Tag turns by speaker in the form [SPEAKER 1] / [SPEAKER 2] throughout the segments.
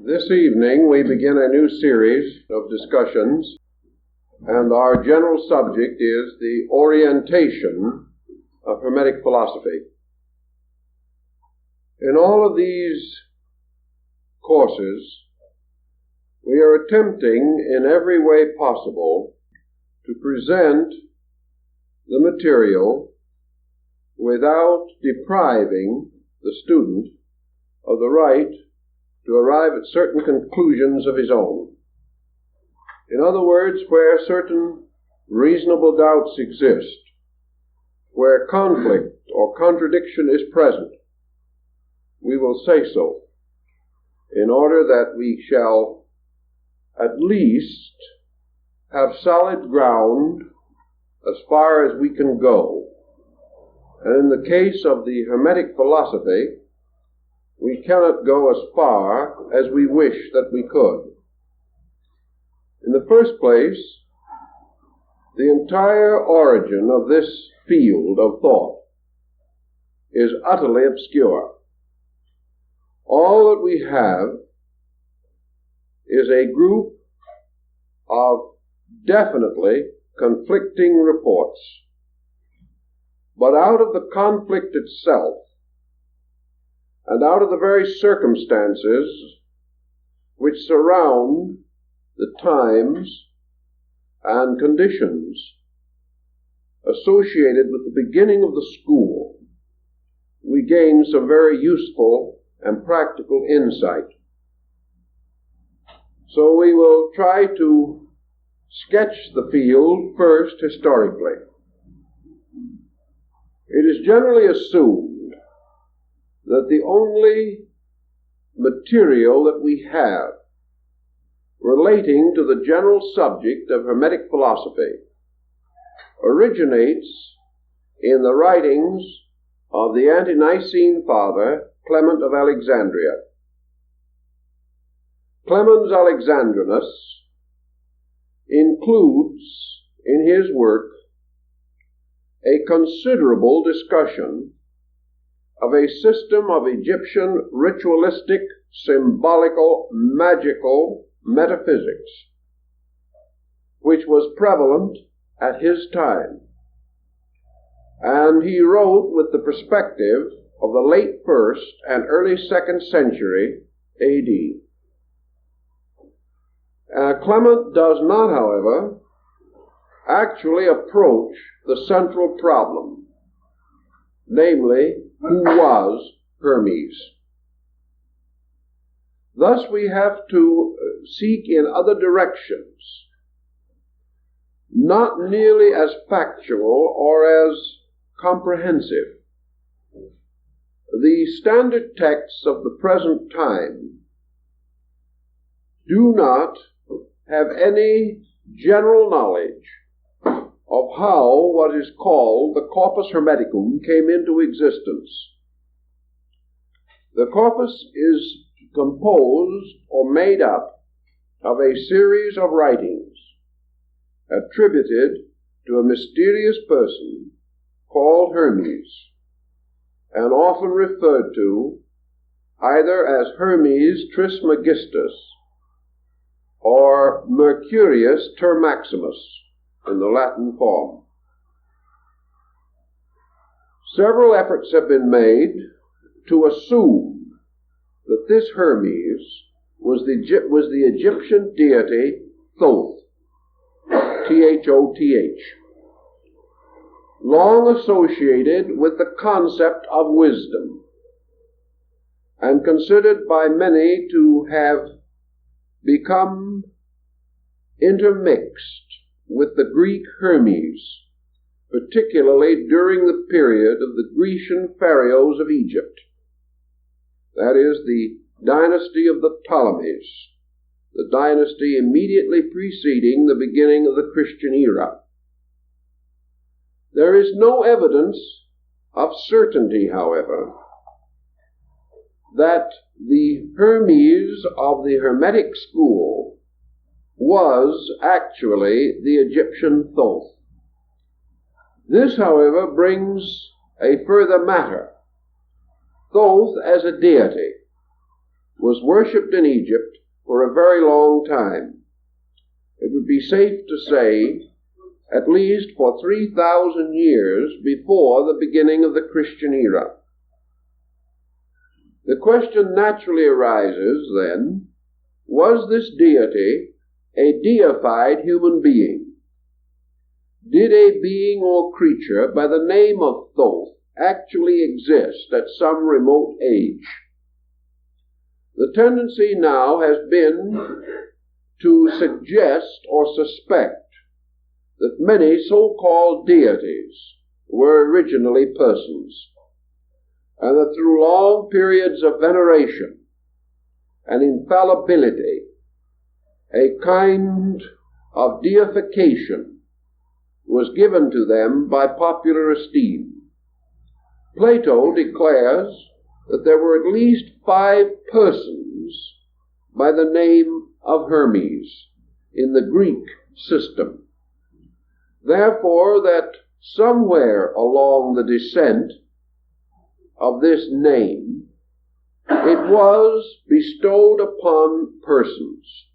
[SPEAKER 1] This evening we begin a new series of discussions, and our general subject is the orientation of Hermetic philosophy. In all of these courses, we are attempting in every way possible to present the material without depriving the student of the right to arrive at certain conclusions of his own. In other words, where certain reasonable doubts exist, where conflict or contradiction is present, we will say so, in order that we shall at least have solid ground as far as we can go. And in the case of the Hermetic philosophy, we cannot go as far as we wish that we could. In the first place, the entire origin of this field of thought is utterly obscure. All that we have is a group of definitely conflicting reports. But out of the conflict itself, and out of the very circumstances which surround the times and conditions associated with the beginning of the school, we gain some very useful and practical insight. So we will try to sketch the field first historically. It is generally assumed that the only material that we have relating to the general subject of Hermetic philosophy originates in the writings of the ante-Nicene father Clement of Alexandria. Clemens Alexandrinus includes in his work a considerable discussion of a system of Egyptian ritualistic, symbolical, magical metaphysics, which was prevalent at his time. And he wrote with the perspective of the late 1st and early 2nd century A.D. Clement does not, however, actually approach the central problem, namely, who was Hermes. Thus we have to seek in other directions, not nearly as factual or as comprehensive. The standard texts of the present time do not have any general knowledge of how what is called the corpus hermeticum came into existence. The corpus is composed or made up of a series of writings attributed to a mysterious person called Hermes, and often referred to either as Hermes Trismegistus or Mercurius Termaximus in the Latin form. Several efforts have been made to assume that this Hermes was the Egyptian deity Thoth, Thoth, long associated with the concept of wisdom, and considered by many to have become intermixed with the Greek Hermes, particularly during the period of the Grecian pharaohs of Egypt. That is, the dynasty of the Ptolemies, the dynasty immediately preceding the beginning of the Christian era. There is no evidence of certainty, however, that the Hermes of the Hermetic school was actually the Egyptian Thoth. This, however, brings a further matter. Thoth as a deity was worshipped in Egypt for a very long time. It would be safe to say at least for 3,000 years before the beginning of the Christian era. The question naturally arises, then, was this deity a deified human being? Did a being or creature by the name of Thoth actually exist at some remote age? The tendency now has been to suggest or suspect that many so-called deities were originally persons, and that through long periods of veneration and infallibility, a kind of deification was given to them by popular esteem. Plato declares that there were at least 5 persons by the name of Hermes in the Greek system. Therefore, that somewhere along the descent of this name, it was bestowed upon persons.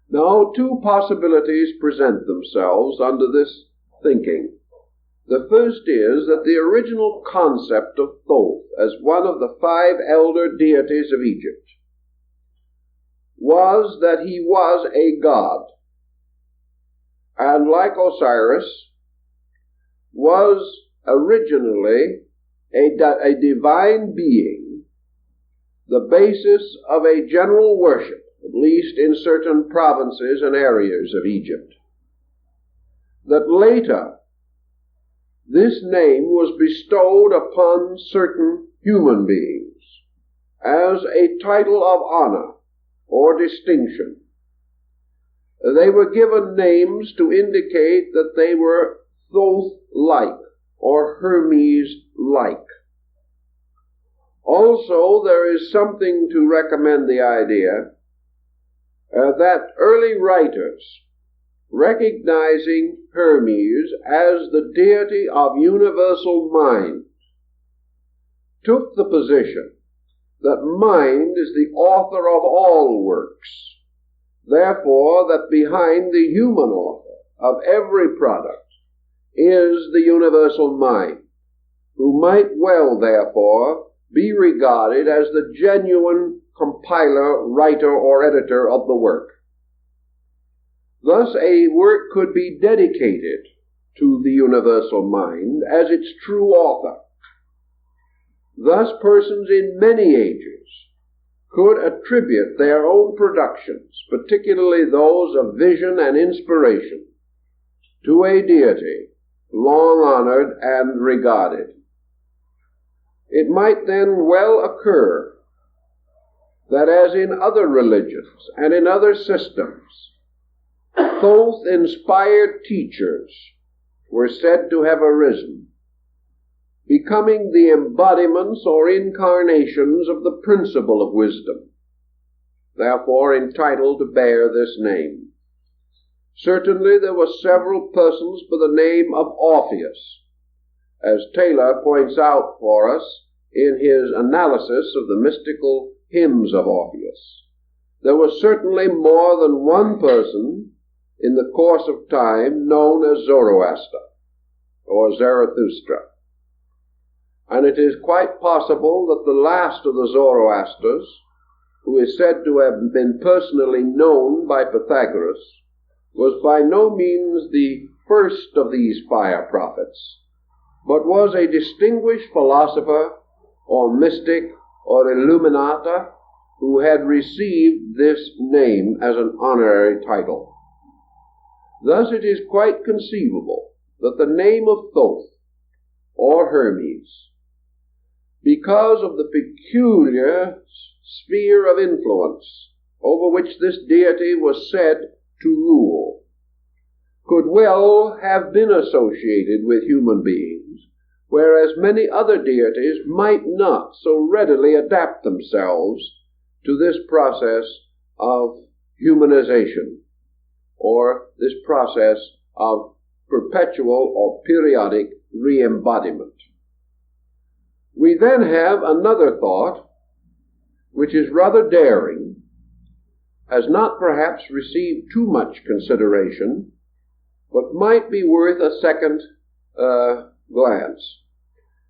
[SPEAKER 1] Now, 2 possibilities present themselves under this thinking. The first is that the original concept of Thoth as one of the 5 elder deities of Egypt was that he was a god, and like Osiris, was originally a divine being, the basis of a general worship, at least in certain provinces and areas of Egypt. That later, this name was bestowed upon certain human beings as a title of honor or distinction. They were given names to indicate that they were Thoth-like or Hermes-like. Also, there is something to recommend the idea that early writers, recognizing Hermes as the deity of universal mind, took the position that mind is the author of all works. Therefore, that behind the human author of every product is the universal mind, who might well, therefore, be regarded as the genuine compiler, writer, or editor of the work. Thus, a work could be dedicated to the universal mind as its true author. Thus, persons in many ages could attribute their own productions, particularly those of vision and inspiration, to a deity long honored and regarded. It might then well occur that, as in other religions and in other systems, Thoth-inspired teachers were said to have arisen, becoming the embodiments or incarnations of the principle of wisdom, therefore entitled to bear this name. Certainly there were several persons by the name of Orpheus, as Taylor points out for us in his analysis of the mystical hymns of Orpheus. There was certainly more than one person in the course of time known as Zoroaster or Zarathustra. And it is quite possible that the last of the Zoroasters, who is said to have been personally known by Pythagoras, was by no means the first of these fire prophets, but was a distinguished philosopher or mystic or illuminata who had received this name as an honorary title. Thus it is quite conceivable that the name of Thoth or Hermes, because of the peculiar sphere of influence over which this deity was said to rule, could well have been associated with human beings, whereas many other deities might not so readily adapt themselves to this process of humanization, or this process of perpetual or periodic re-embodiment. We then have another thought, which is rather daring, has not perhaps received too much consideration, but might be worth a second glance.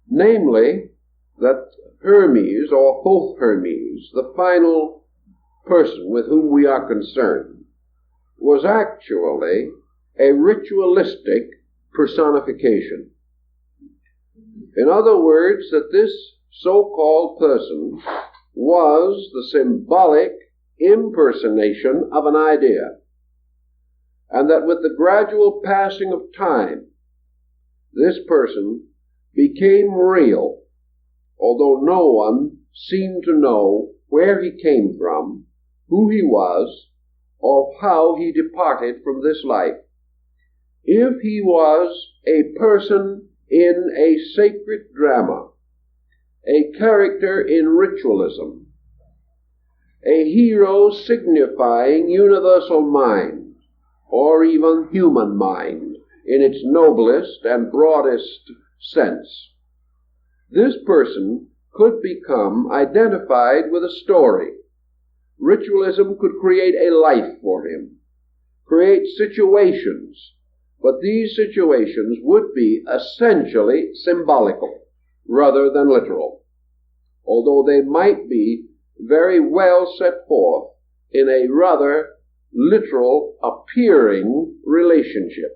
[SPEAKER 1] Namely, that Hermes, or both Hermes, the final person with whom we are concerned, was actually a ritualistic personification. In other words, that this so-called person was the symbolic impersonation of an idea, and that with the gradual passing of time, this person became real, although no one seemed to know where he came from, who he was, or how he departed from this life. If he was a person in a sacred drama, a character in ritualism, a hero signifying universal mind, or even human mind in its noblest and broadest sense, this person could become identified with a story. Ritualism could create a life for him, create situations, but these situations would be essentially symbolical rather than literal, although they might be very well set forth in a rather literal appearing relationship.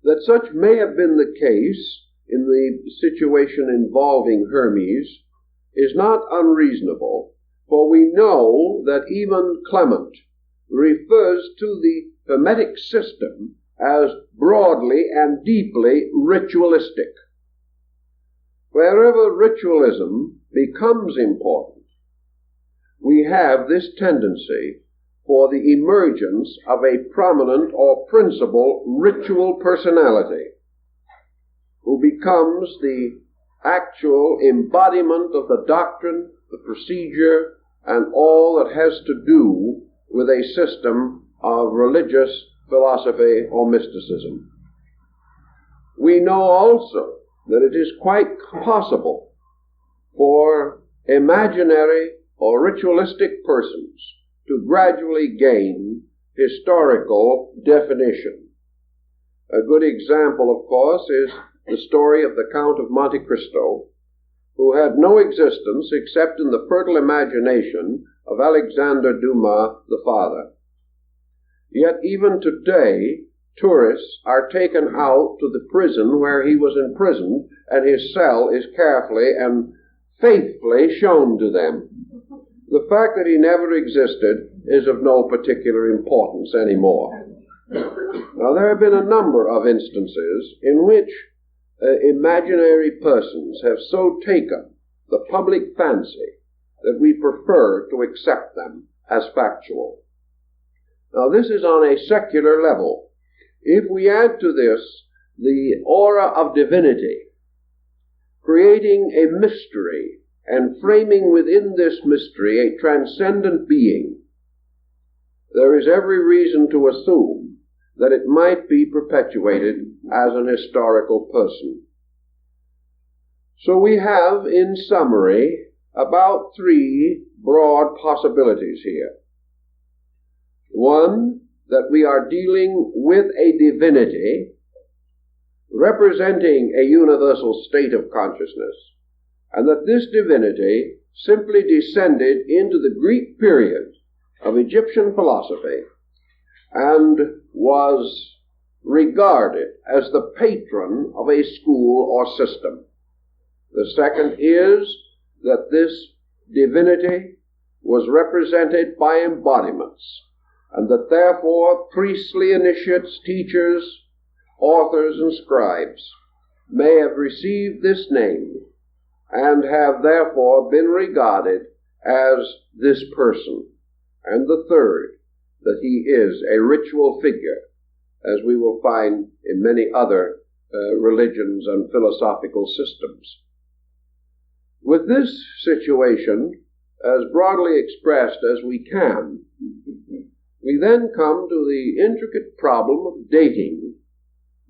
[SPEAKER 1] That such may have been the case in the situation involving Hermes is not unreasonable, for we know that even Clement refers to the Hermetic system as broadly and deeply ritualistic. Wherever ritualism becomes important, we have this tendency for the emergence of a prominent or principal ritual personality who becomes the actual embodiment of the doctrine, the procedure, and all that has to do with a system of religious philosophy or mysticism. We know also that it is quite possible for imaginary or ritualistic persons to gradually gain historical definition. A good example, of course, is the story of the Count of Monte Cristo, who had no existence except in the fertile imagination of Alexander Dumas the father. Yet even today, tourists are taken out to the prison where he was imprisoned, and his cell is carefully and faithfully shown to them. The fact that he never existed is of no particular importance anymore. Now, there have been a number of instances in which imaginary persons have so taken the public fancy that we prefer to accept them as factual. Now, this is on a secular level. If we add to this the aura of divinity, creating a mystery and framing within this mystery a transcendent being, there is every reason to assume that it might be perpetuated as an historical person. So we have, in summary, about three broad possibilities here. One, that we are dealing with a divinity representing a universal state of consciousness, and that this divinity simply descended into the Greek period of Egyptian philosophy and was regarded as the patron of a school or system. The second is that this divinity was represented by embodiments, and that therefore priestly initiates, teachers, authors, and scribes may have received this name and have therefore been regarded as this person. And the third, that he is a ritual figure, as we will find in many other religions and philosophical systems. With this situation, as broadly expressed as we can, we then come to the intricate problem of dating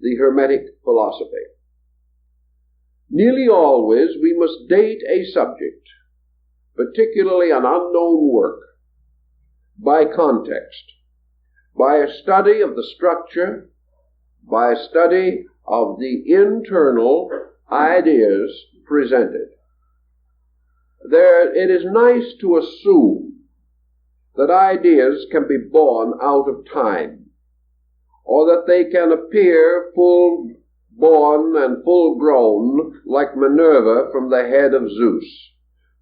[SPEAKER 1] the Hermetic philosophy. Nearly always we must date a subject particularly an unknown work, by context, by a study of the structure, by a study of the internal ideas presented. It is nice to assume that ideas can be born out of time, or that they can appear full-born and full-grown like Minerva from the head of Zeus.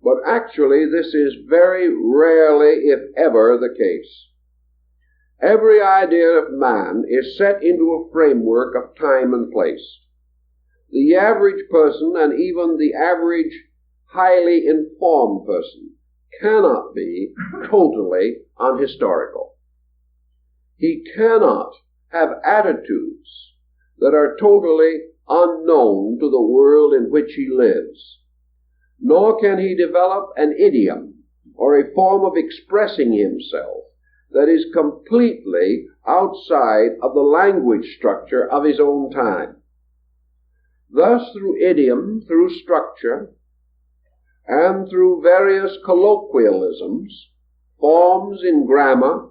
[SPEAKER 1] But actually this is very rarely, if ever, the case. Every idea of man is set into a framework of time and place. The average person, and even the average highly informed person, cannot be totally unhistorical. He cannot have attitudes that are totally unknown to the world in which he lives, nor can he develop an idiom or a form of expressing himself that is completely outside of the language structure of his own time. Thus, through idiom, through structure, and through various colloquialisms, forms in grammar,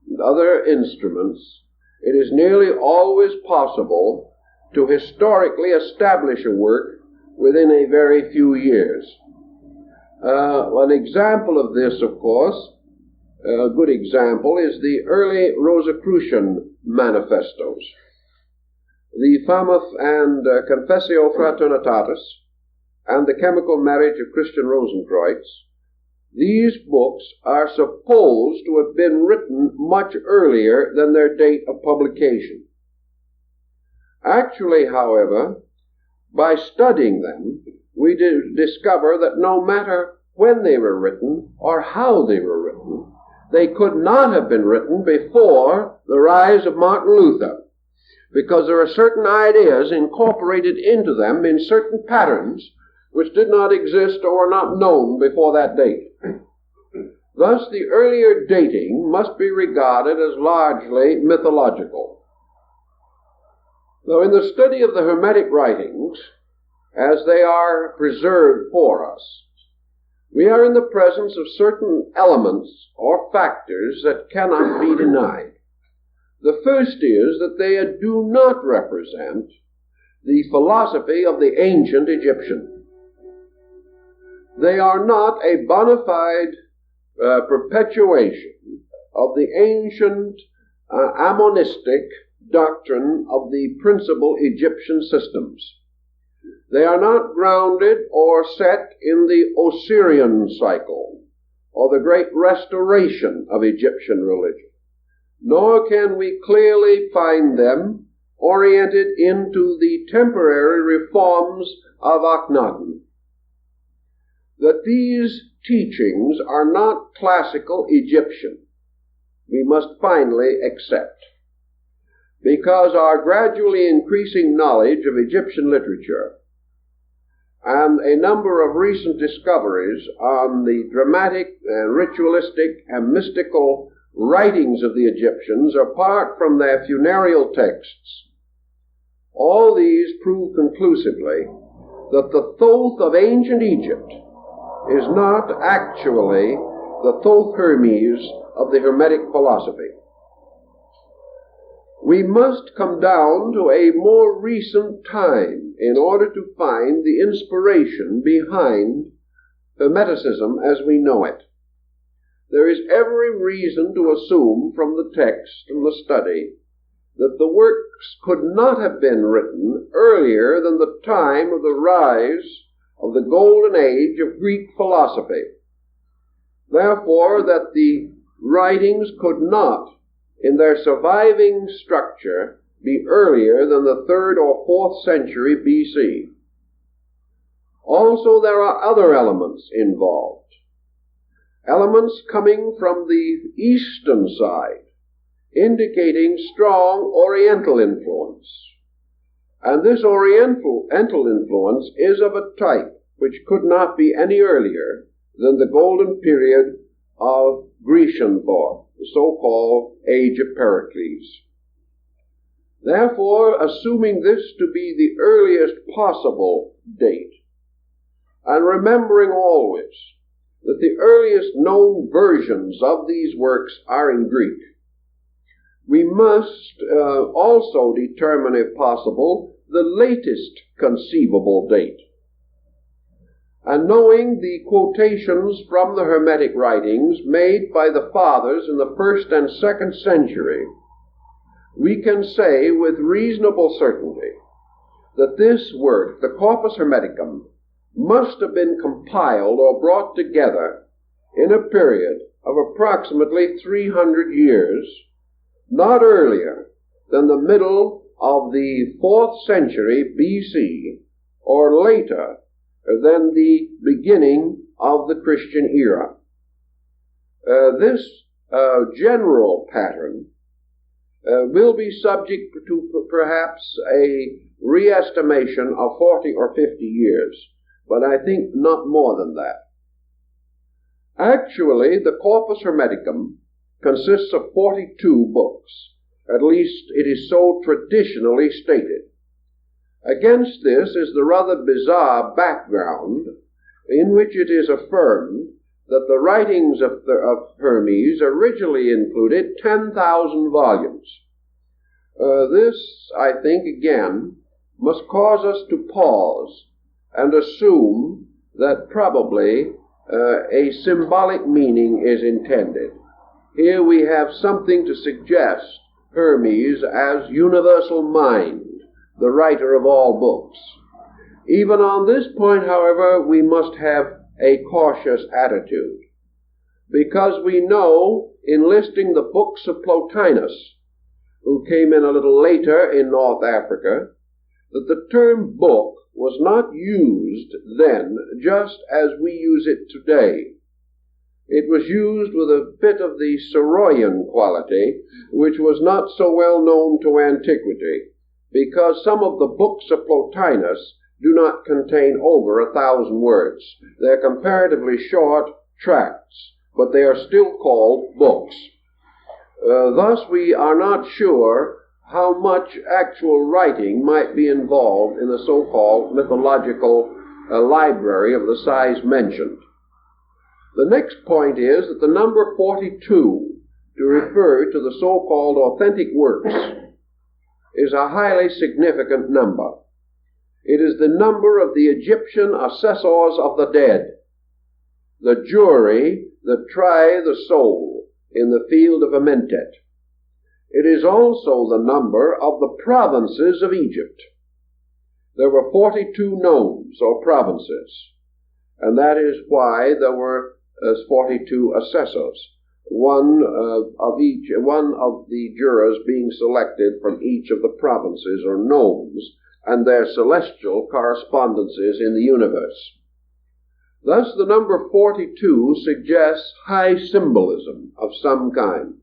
[SPEAKER 1] and other instruments, it is nearly always possible to historically establish a work within a very few years. An example of this, of course, a good example, is the early Rosicrucian manifestos. The Famous and Confessio Fraternitatis and the Chemical Marriage of Christian Rosenkreutz, these books are supposed to have been written much earlier than their date of publication. Actually, however, by studying them, we discover that no matter when they were written or how they were written, they could not have been written before the rise of Martin Luther, because there are certain ideas incorporated into them in certain patterns which did not exist or were not known before that date. Thus, the earlier dating must be regarded as largely mythological. Though in the study of the Hermetic writings, as they are preserved for us, we are in the presence of certain elements or factors that cannot be denied. The first is that they do not represent the philosophy of the ancient Egyptian. They are not a bona fide perpetuation of the ancient ammonistic doctrine of the principal Egyptian systems. They are not grounded or set in the Osirian cycle or the great restoration of Egyptian religion, nor can we clearly find them oriented into the temporary reforms of Akhenaten. That these teachings are not classical Egyptian, we must finally accept, because our gradually increasing knowledge of Egyptian literature and a number of recent discoveries on the dramatic and ritualistic and mystical writings of the Egyptians, apart from their funereal texts, all these prove conclusively that the Thoth of ancient Egypt is not actually the Thoth Hermes of the Hermetic philosophy. We must come down to a more recent time in order to find the inspiration behind Hermeticism as we know it. There is every reason to assume from the text and the study that the works could not have been written earlier than the time of the rise of the golden age of Greek philosophy. Therefore, that the writings could not, in their surviving structure, be earlier than the 3rd or 4th century BC. Also, there are other elements involved. Elements coming from the eastern side, indicating strong Oriental influence. And this Oriental influence is of a type which could not be any earlier than the golden period of Grecian thought, the so-called Age of Pericles. Therefore, assuming this to be the earliest possible date, and remembering always that the earliest known versions of these works are in Greek. We must also determine, if possible, the latest conceivable date. And knowing the quotations from the Hermetic writings made by the Fathers in the 1st and 2nd century, we can say with reasonable certainty that this work, the Corpus Hermeticum, must have been compiled or brought together in a period of approximately 300 years, not earlier than the middle of the 4th century BC, or later than the beginning of the Christian era. This general pattern will be subject to perhaps a re-estimation of 40 or 50 years, but I think not more than that. Actually, the Corpus Hermeticum consists of 42 books. At least it is so traditionally stated. Against this is the rather bizarre background in which it is affirmed that the writings of Hermes originally included 10,000 volumes. This, I think, again, must cause us to pause and assume that probably a symbolic meaning is intended. Here we have something to suggest Hermes as universal mind, the writer of all books. Even on this point, however, we must have a cautious attitude, because we know, in listing the books of Plotinus, who came in a little later in North Africa, that the term book was not used then just as we use it today. It was used with a bit of the Soroyan quality, which was not so well known to antiquity, because some of the books of Plotinus do not contain over 1,000 words. They're comparatively short tracts, but they are still called books. Thus, we are not sure how much actual writing might be involved in the so-called mythological library of the size mentioned. The next point is that the number 42, to refer to the so-called authentic works, is a highly significant number. It is the number of the Egyptian assessors of the dead, the jury that try the soul in the field of Amentet. It is also the number of the provinces of Egypt. There were 42 nomes, or provinces, and that is why there were 42 assessors, one of the jurors being selected from each of the provinces or nomes and their celestial correspondences in the universe. Thus, the number 42 suggests high symbolism of some kind,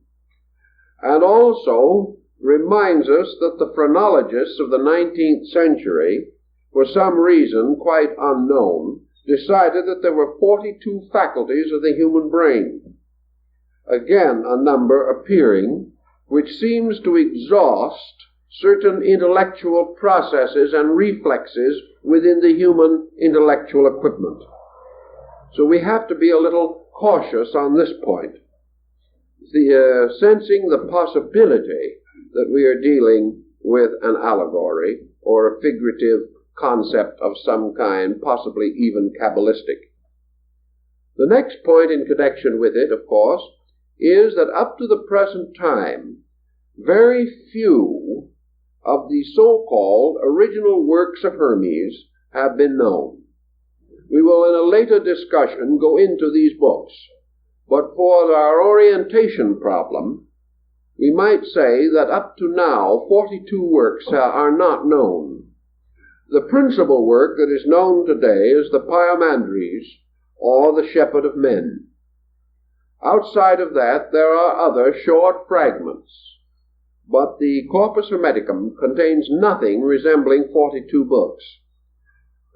[SPEAKER 1] and also reminds us that the phrenologists of the 19th century, for some reason quite unknown, decided that there were 42 faculties of the human brain. Again, a number appearing which seems to exhaust certain intellectual processes and reflexes within the human intellectual equipment. So we have to be a little cautious on this point, sensing the possibility that we are dealing with an allegory or a figurative concept of some kind, possibly even Kabbalistic. The next point in connection with it, of course, is that up to the present time, very few of the so-called original works of Hermes have been known. We will in a later discussion go into these books, but for our orientation problem, we might say that up to now 42 works are not known. The principal work that is known today is the Pyomandres, or the Shepherd of Men. Outside of that, there are other short fragments, but the Corpus Hermeticum contains nothing resembling 42 books.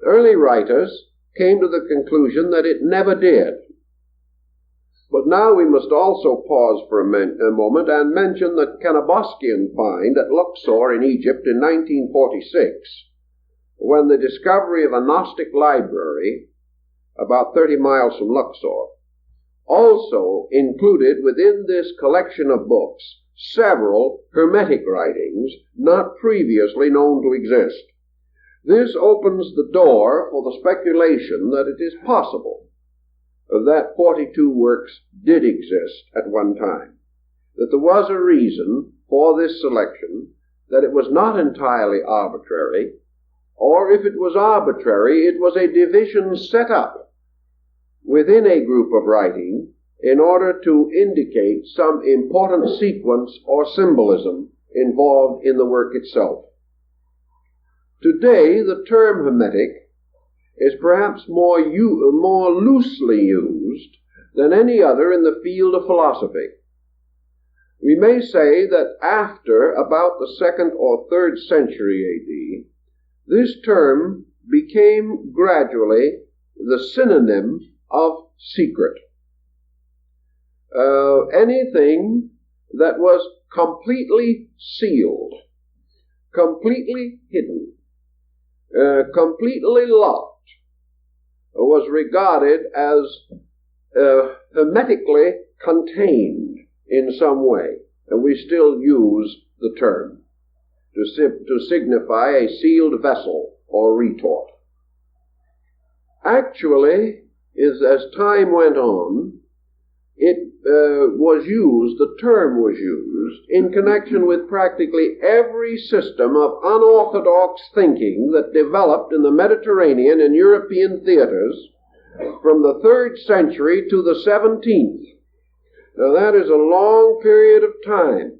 [SPEAKER 1] Early writers came to the conclusion that it never did. But now we must also pause for a moment and mention the Kennebuskian find at Luxor in Egypt in 1946, when the discovery of a Gnostic library about 30 miles from Luxor also included within this collection of books several Hermetic writings not previously known to exist. This opens the door for the speculation that it is possible that 42 works did exist at one time, that there was a reason for this selection, that it was not entirely arbitrary, or if it was arbitrary, it was a division set up within a group of writing in order to indicate some important sequence or symbolism involved in the work itself. Today, the term Hermetic is perhaps more loosely used than any other in the field of philosophy. We may say that after about the 2nd or 3rd century A.D., this term became gradually the synonym of secret. Anything that was completely sealed, completely hidden, completely locked, was regarded as hermetically contained in some way, and we still use the term to signify a sealed vessel or retort. Actually, as time went on, the term was used in connection with practically every system of unorthodox thinking that developed in the Mediterranean and European theaters from the 3rd century to the 17th. Now that is a long period of time.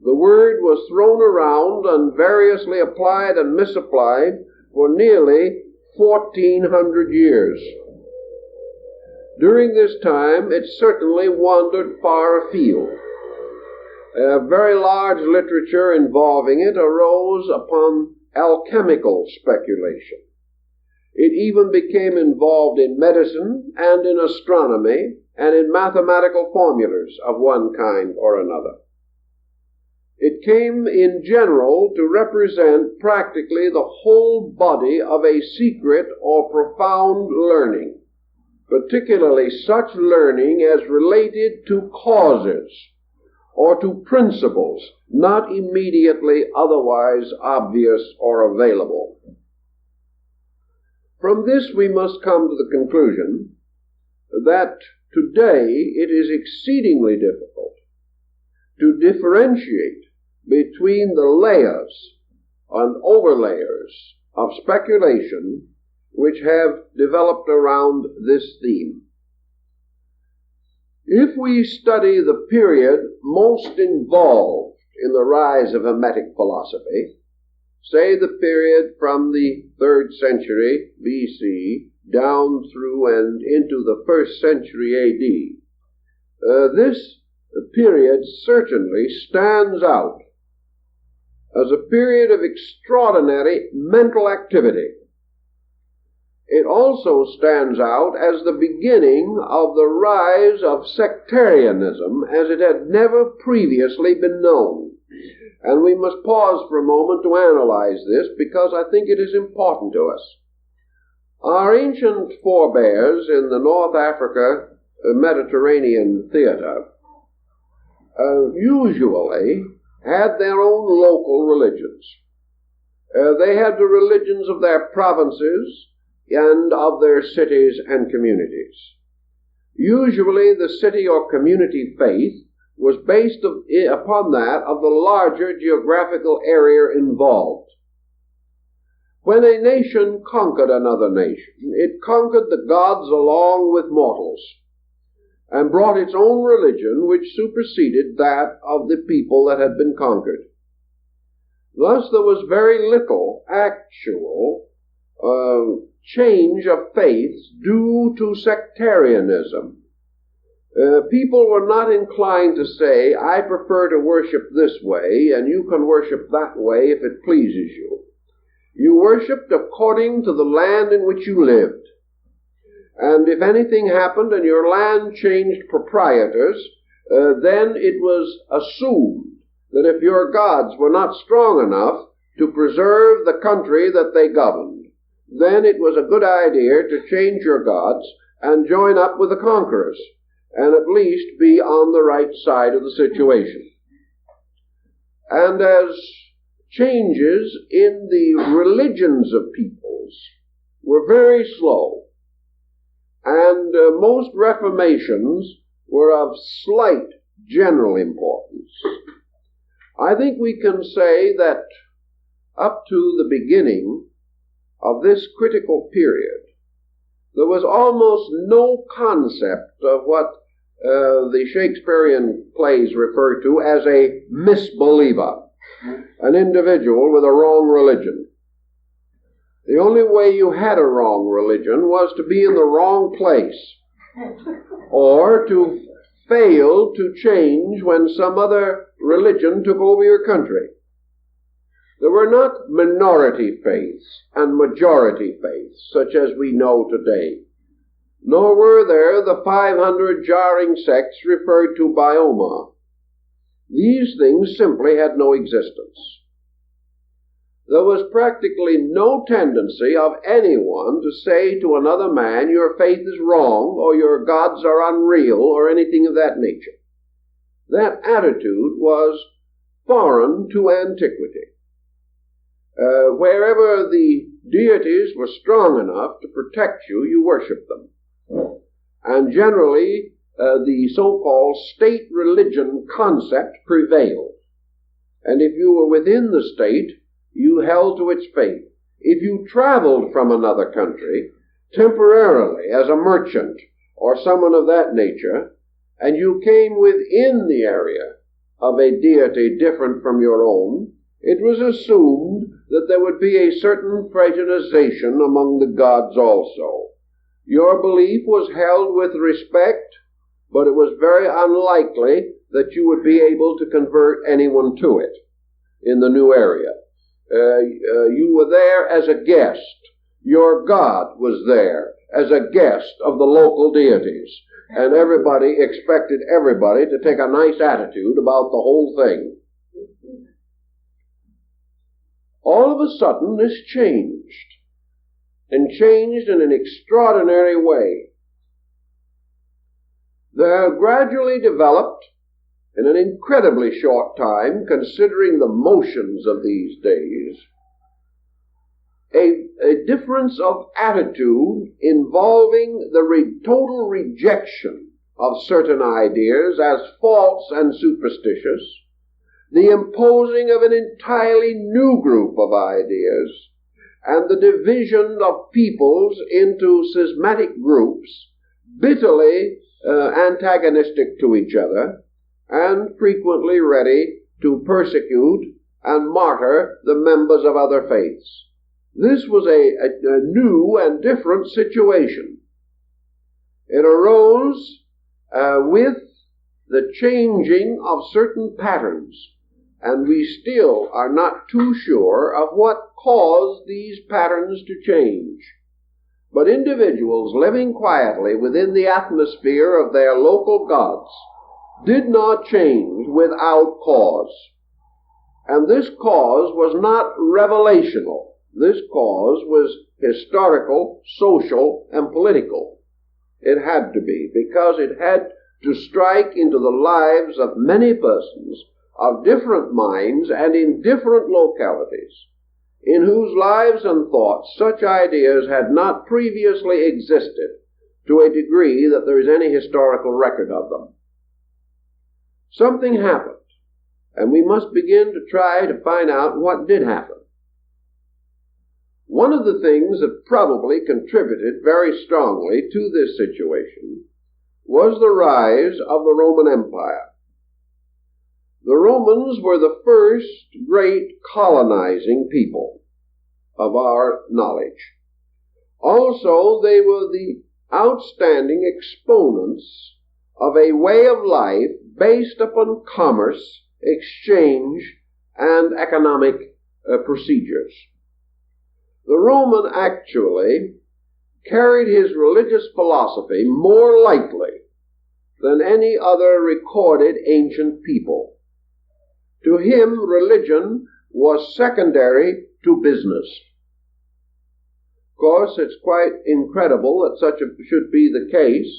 [SPEAKER 1] The word was thrown around and variously applied and misapplied for nearly 1,400 years. During this time, it certainly wandered far afield. A very large literature involving it arose upon alchemical speculation. It even became involved in medicine and in astronomy and in mathematical formulas of one kind or another. It came in general to represent practically the whole body of a secret or profound learning, particularly such learning as related to causes or to principles not immediately otherwise obvious or available. From this we must come to the conclusion that today it is exceedingly difficult to differentiate between the layers and overlayers of speculation which have developed around this theme. If we study the period most involved in the rise of Hermetic philosophy, say the period from the 3rd century BC down through and into the 1st century AD, this period certainly stands out as a period of extraordinary mental activity. It also stands out as the beginning of the rise of sectarianism as it had never previously been known. And we must pause for a moment to analyze this because I think it is important to us. Our ancient forebears in the North Africa Mediterranean theater usually had their own local religions. They had the religions of their provinces and of their cities and communities. Usually the city or community faith was based upon that of the larger geographical area involved. When a nation conquered another nation, it conquered the gods along with mortals, and brought its own religion which superseded that of the people that had been conquered. Thus there was very little actual change of faiths due to sectarianism. People were not inclined to say, I prefer to worship this way, and you can worship that way if it pleases you. You worshipped according to the land in which you lived. And if anything happened and your land changed proprietors, then it was assumed that if your gods were not strong enough to preserve the country that they governed, then it was a good idea to change your gods and join up with the conquerors. and at least be on the right side of the situation. And as changes in the religions of peoples were very slow, and most reformations were of slight general importance, I think we can say that up to the beginning of this critical period, there was almost no concept of what the Shakespearean plays refer to as a misbeliever, an individual with a wrong religion. The only way you had a wrong religion was to be in the wrong place, or to fail to change when some other religion took over your country. There were not minority faiths and majority faiths, such as we know today, nor were there the 500 jarring sects referred to by Omar. These things simply had no existence. There was practically no tendency of anyone to say to another man, your faith is wrong, or your gods are unreal, or anything of that nature. That attitude was foreign to antiquity. Wherever the deities were strong enough to protect you, you worshiped them. And generally, the so-called state religion concept prevailed. And if you were within the state, you held to its faith. If you traveled from another country, temporarily as a merchant or someone of that nature, and you came within the area of a deity different from your own, it was assumed that there would be a certain fraternization among the gods also. Your belief was held with respect, but it was very unlikely that you would be able to convert anyone to it in the new area. You were there as a guest. Your God was there as a guest of the local deities, and everybody expected everybody to take a nice attitude about the whole thing. All of a sudden, this changed, and changed in an extraordinary way. There gradually developed, in an incredibly short time, considering the motions of these days, a difference of attitude involving the total rejection of certain ideas as false and superstitious, the imposing of an entirely new group of ideas, and the division of peoples into schismatic groups, bitterly antagonistic to each other, and frequently ready to persecute and martyr the members of other faiths. This was a new and different situation. It arose with the changing of certain patterns, and we still are not too sure of what caused these patterns to change. But individuals living quietly within the atmosphere of their local gods did not change without cause. And this cause was not revelational. This cause was historical, social, and political. It had to be, because it had to strike into the lives of many persons of different minds and in different localities, in whose lives and thoughts such ideas had not previously existed to a degree that there is any historical record of them. Something happened, and we must begin to try to find out what did happen. One of the things that probably contributed very strongly to this situation was the rise of the Roman Empire. The Romans were the first great colonizing people of our knowledge. Also, they were the outstanding exponents of a way of life based upon commerce, exchange, and economic procedures. The Roman actually carried his religious philosophy more lightly than any other recorded ancient people. To him, religion was secondary to business. Of course, it's quite incredible that such should be the case,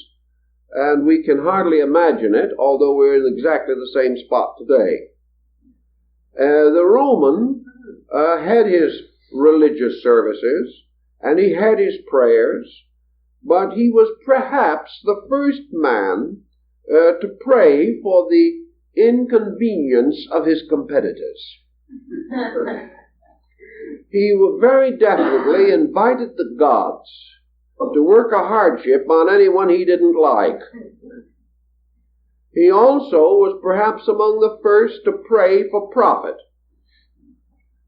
[SPEAKER 1] and we can hardly imagine it, although we're in exactly the same spot today. The Roman had his religious services, and he had his prayers, but he was perhaps the first man to pray for the inconvenience of his competitors. He very definitely invited the gods to work a hardship on anyone he didn't like. He also was perhaps among the first to pray for profit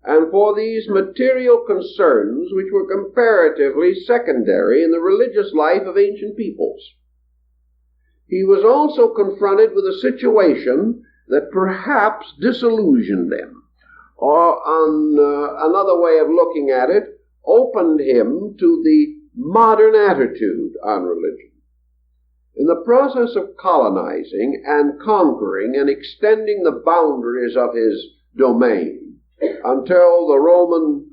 [SPEAKER 1] and for these material concerns which were comparatively secondary in the religious life of ancient peoples. He was also confronted with a situation that perhaps disillusioned him, or on another way of looking at it, opened him to the modern attitude on religion. In the process of colonizing and conquering and extending the boundaries of his domain until the Roman,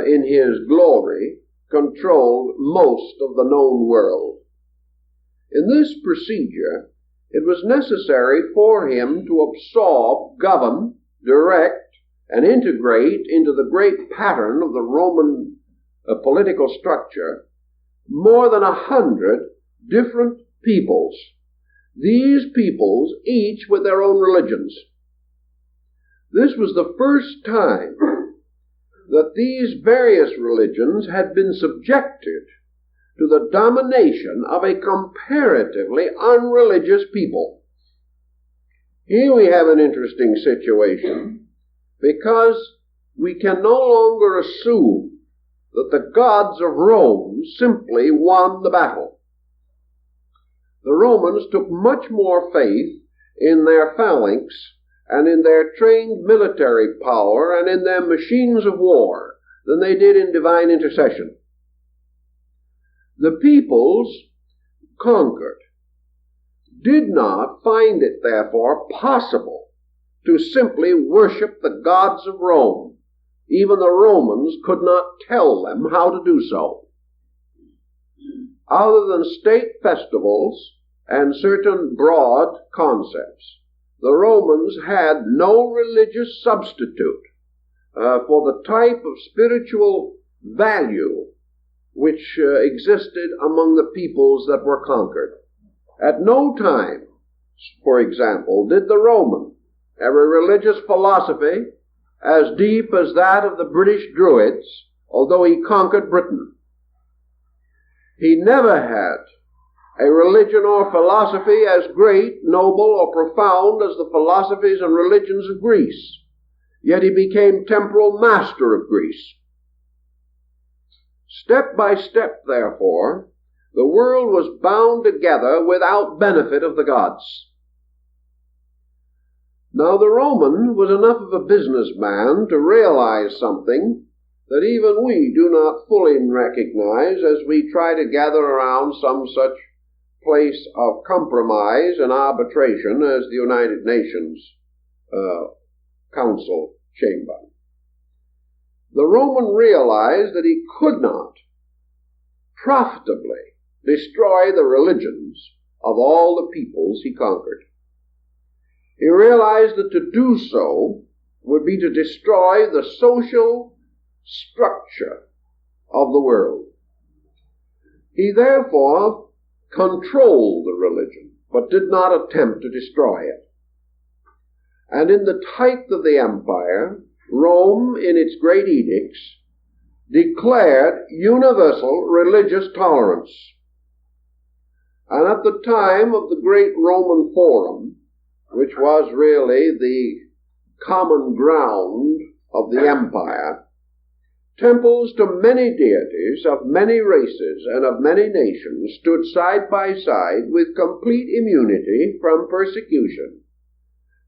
[SPEAKER 1] in his glory, controlled most of the known world. In this procedure, it was necessary for him to absorb, govern, direct, and integrate into the great pattern of the Roman political structure more than 100 different peoples. These peoples, each with their own religions. This was the first time that these various religions had been subjected to the domination of a comparatively unreligious people. Here we have an interesting situation, because we can no longer assume that the gods of Rome simply won the battle. The Romans took much more faith in their phalanx and in their trained military power and in their machines of war than they did in divine intercession. The peoples conquered did not find it, therefore, possible to simply worship the gods of Rome. Even the Romans could not tell them how to do so. Other than state festivals and certain broad concepts, the Romans had no religious substitute for the type of spiritual value which existed among the peoples that were conquered. At no time, for example, did the Roman have a religious philosophy as deep as that of the British Druids, although he conquered Britain. He never had a religion or philosophy as great, noble, or profound as the philosophies and religions of Greece, yet he became temporal master of Greece. Step by step, therefore, the world was bound together without benefit of the gods. Now the Roman was enough of a businessman to realize something that even we do not fully recognize as we try to gather around some such place of compromise and arbitration as the United Nations Council chamber. The Roman realized that he could not profitably destroy the religions of all the peoples he conquered. He realized that to do so would be to destroy the social structure of the world. He therefore controlled the religion, but did not attempt to destroy it. And in the height of the empire, Rome, in its great edicts, declared universal religious tolerance. And at the time of the great Roman Forum, which was really the common ground of the empire, temples to many deities of many races and of many nations stood side by side with complete immunity from persecution.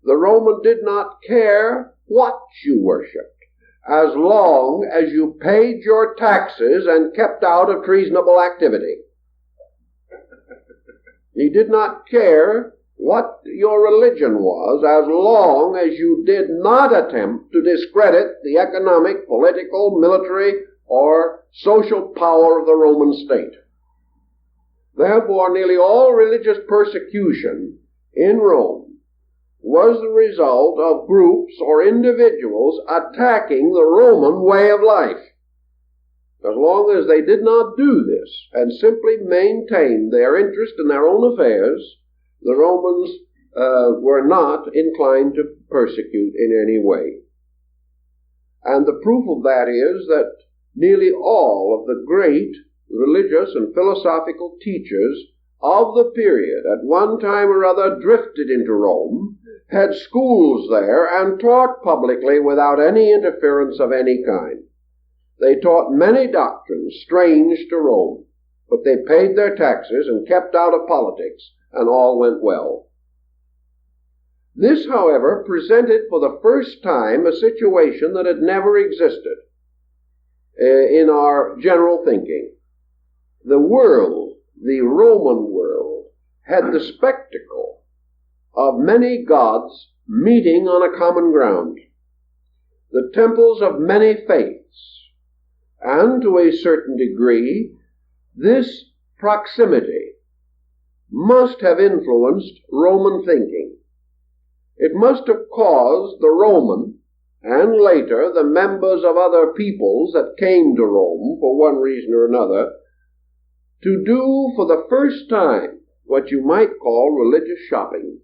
[SPEAKER 1] The Roman did not care what you worshipped, as long as you paid your taxes and kept out of treasonable activity. He did not care what your religion was, as long as you did not attempt to discredit the economic, political, military, or social power of the Roman state. Therefore, nearly all religious persecution in Rome was the result of groups or individuals attacking the Roman way of life. As long as they did not do this and simply maintained their interest in their own affairs, the Romans were not inclined to persecute in any way. And the proof of that is that nearly all of the great religious and philosophical teachers of the period at one time or other drifted into Rome, had schools there, and taught publicly without any interference of any kind. They taught many doctrines strange to Rome, but they paid their taxes and kept out of politics, and all went well. This, however, presented for the first time a situation that had never existed in our general thinking. The world, the Roman world, had the spectacle of many gods meeting on a common ground, the temples of many faiths, and to a certain degree, this proximity must have influenced Roman thinking. It must have caused the Roman, and later the members of other peoples that came to Rome for one reason or another, to do for the first time what you might call religious shopping.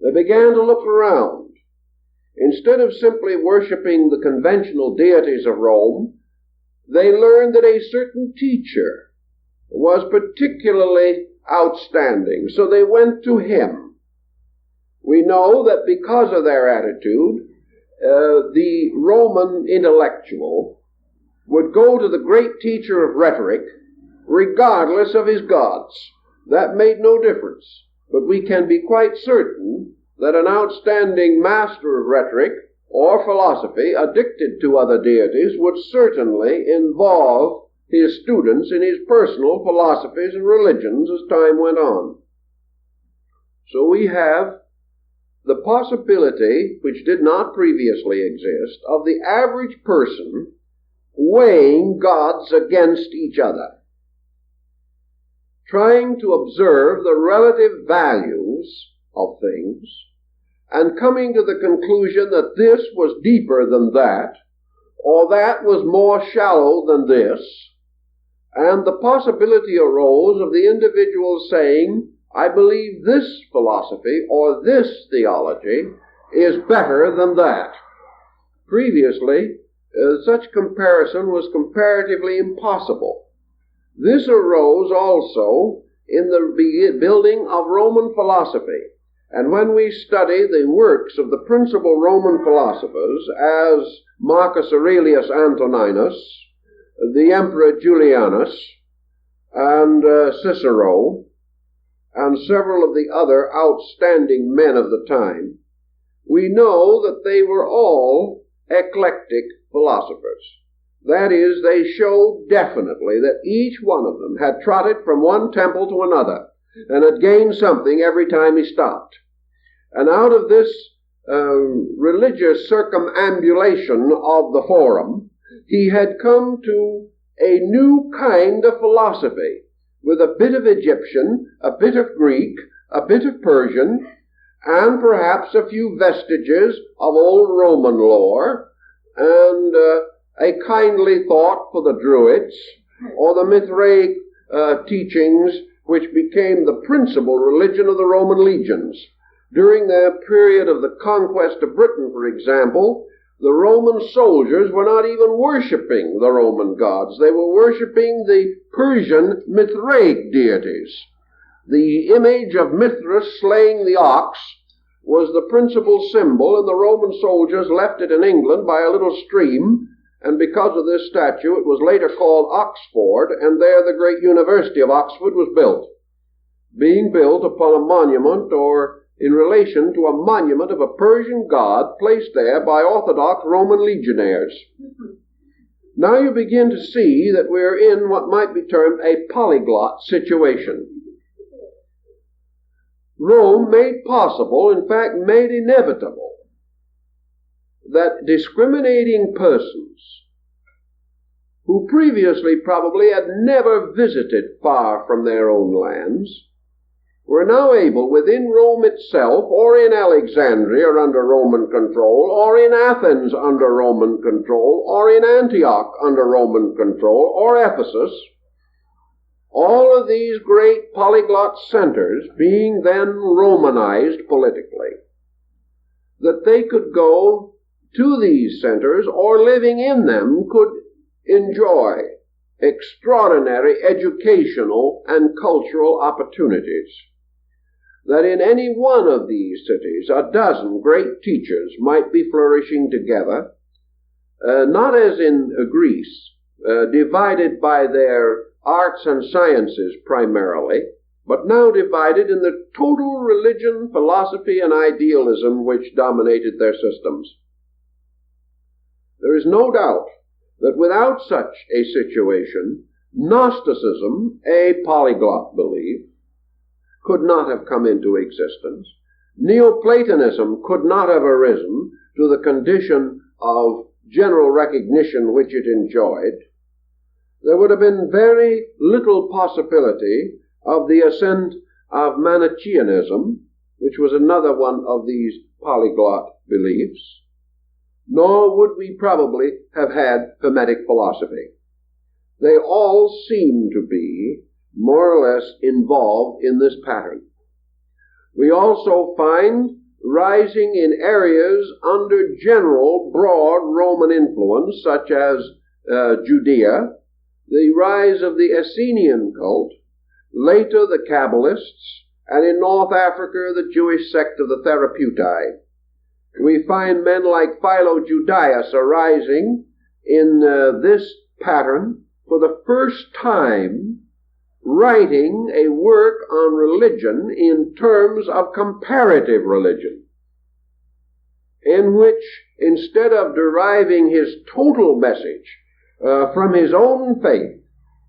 [SPEAKER 1] They began to look around. Instead of simply worshiping the conventional deities of Rome, they learned that a certain teacher was particularly outstanding, so they went to him. We know that because of their attitude, the Roman intellectual would go to the great teacher of rhetoric regardless of his gods. That made no difference. But we can be quite certain that an outstanding master of rhetoric or philosophy addicted to other deities would certainly involve his students in his personal philosophies and religions as time went on. So we have the possibility, which did not previously exist, of the average person weighing gods against each other, trying to observe the relative values of things, and coming to the conclusion that this was deeper than that, or that was more shallow than this, and the possibility arose of the individual saying, I believe this philosophy or this theology is better than that. Previously, such comparison was comparatively impossible. This arose also in the building of Roman philosophy. And when we study the works of the principal Roman philosophers, as Marcus Aurelius Antoninus, the Emperor Julianus, and Cicero, and several of the other outstanding men of the time, we know that they were all eclectic philosophers. That is, they showed definitely that each one of them had trotted from one temple to another, and had gained something every time he stopped. And out of this religious circumambulation of the forum, he had come to a new kind of philosophy, with a bit of Egyptian, a bit of Greek, a bit of Persian, and perhaps a few vestiges of old Roman lore, and a kindly thought for the Druids, or the Mithraic teachings, which became the principal religion of the Roman legions. During their period of the conquest of Britain, for example, the Roman soldiers were not even worshipping the Roman gods. They were worshipping the Persian Mithraic deities. The image of Mithras slaying the ox was the principal symbol, and the Roman soldiers left it in England by a little stream, and because of this statue it was later called Oxford, and there the great University of Oxford was built, being built upon a monument or in relation to a monument of a Persian god placed there by Orthodox Roman legionnaires. Now you begin to see that we're in what might be termed a polyglot situation. Rome made possible, in fact made inevitable, that discriminating persons who previously probably had never visited far from their own lands, were now able, within Rome itself, or in Alexandria under Roman control, or in Athens under Roman control, or in Antioch under Roman control, or Ephesus, all of these great polyglot centers being then Romanized politically, that they could go to these centers, or living in them could enjoy extraordinary educational and cultural opportunities. That in any one of these cities a dozen great teachers might be flourishing together, not as in Greece, divided by their arts and sciences primarily, but now divided in the total religion, philosophy, and idealism which dominated their systems. There is no doubt that without such a situation, Gnosticism, a polyglot belief, could not have come into existence. Neoplatonism could not have arisen to the condition of general recognition which it enjoyed. There would have been very little possibility of the ascent of Manichaeanism, which was another one of these polyglot beliefs, nor would we probably have had Hermetic philosophy. They all seem to be more or less involved in this pattern. We also find rising in areas under general broad Roman influence, such as Judea, the rise of the Essenian cult, later the Kabbalists, and in North Africa the Jewish sect of the Therapeutae. We find men like Philo Judaeus arising in this pattern for the first time, writing a work on religion in terms of comparative religion, in which, instead of deriving his total message from his own faith,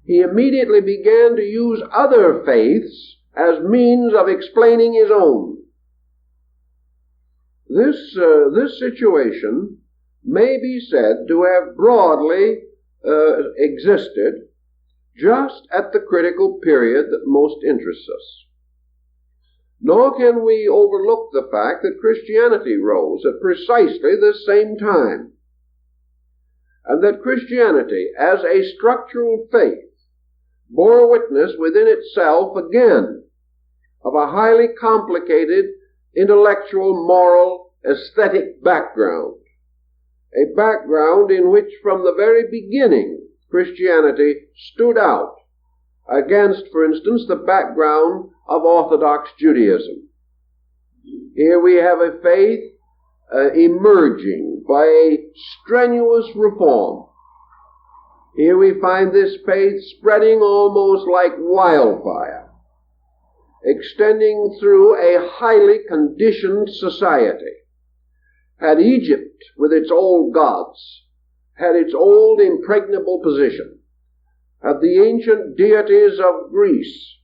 [SPEAKER 1] he immediately began to use other faiths as means of explaining his own. This situation may be said to have broadly existed just at the critical period that most interests us. Nor can we overlook the fact that Christianity rose at precisely this same time, and that Christianity, as a structural faith, bore witness within itself again of a highly complicated intellectual, moral, aesthetic background, a background in which from the very beginning Christianity stood out against, for instance, the background of Orthodox Judaism. Here we have a faith emerging by a strenuous reform. Here we find this faith spreading almost like wildfire, extending through a highly conditioned society. Had Egypt, with its old gods, had its old impregnable position, had the ancient deities of Greece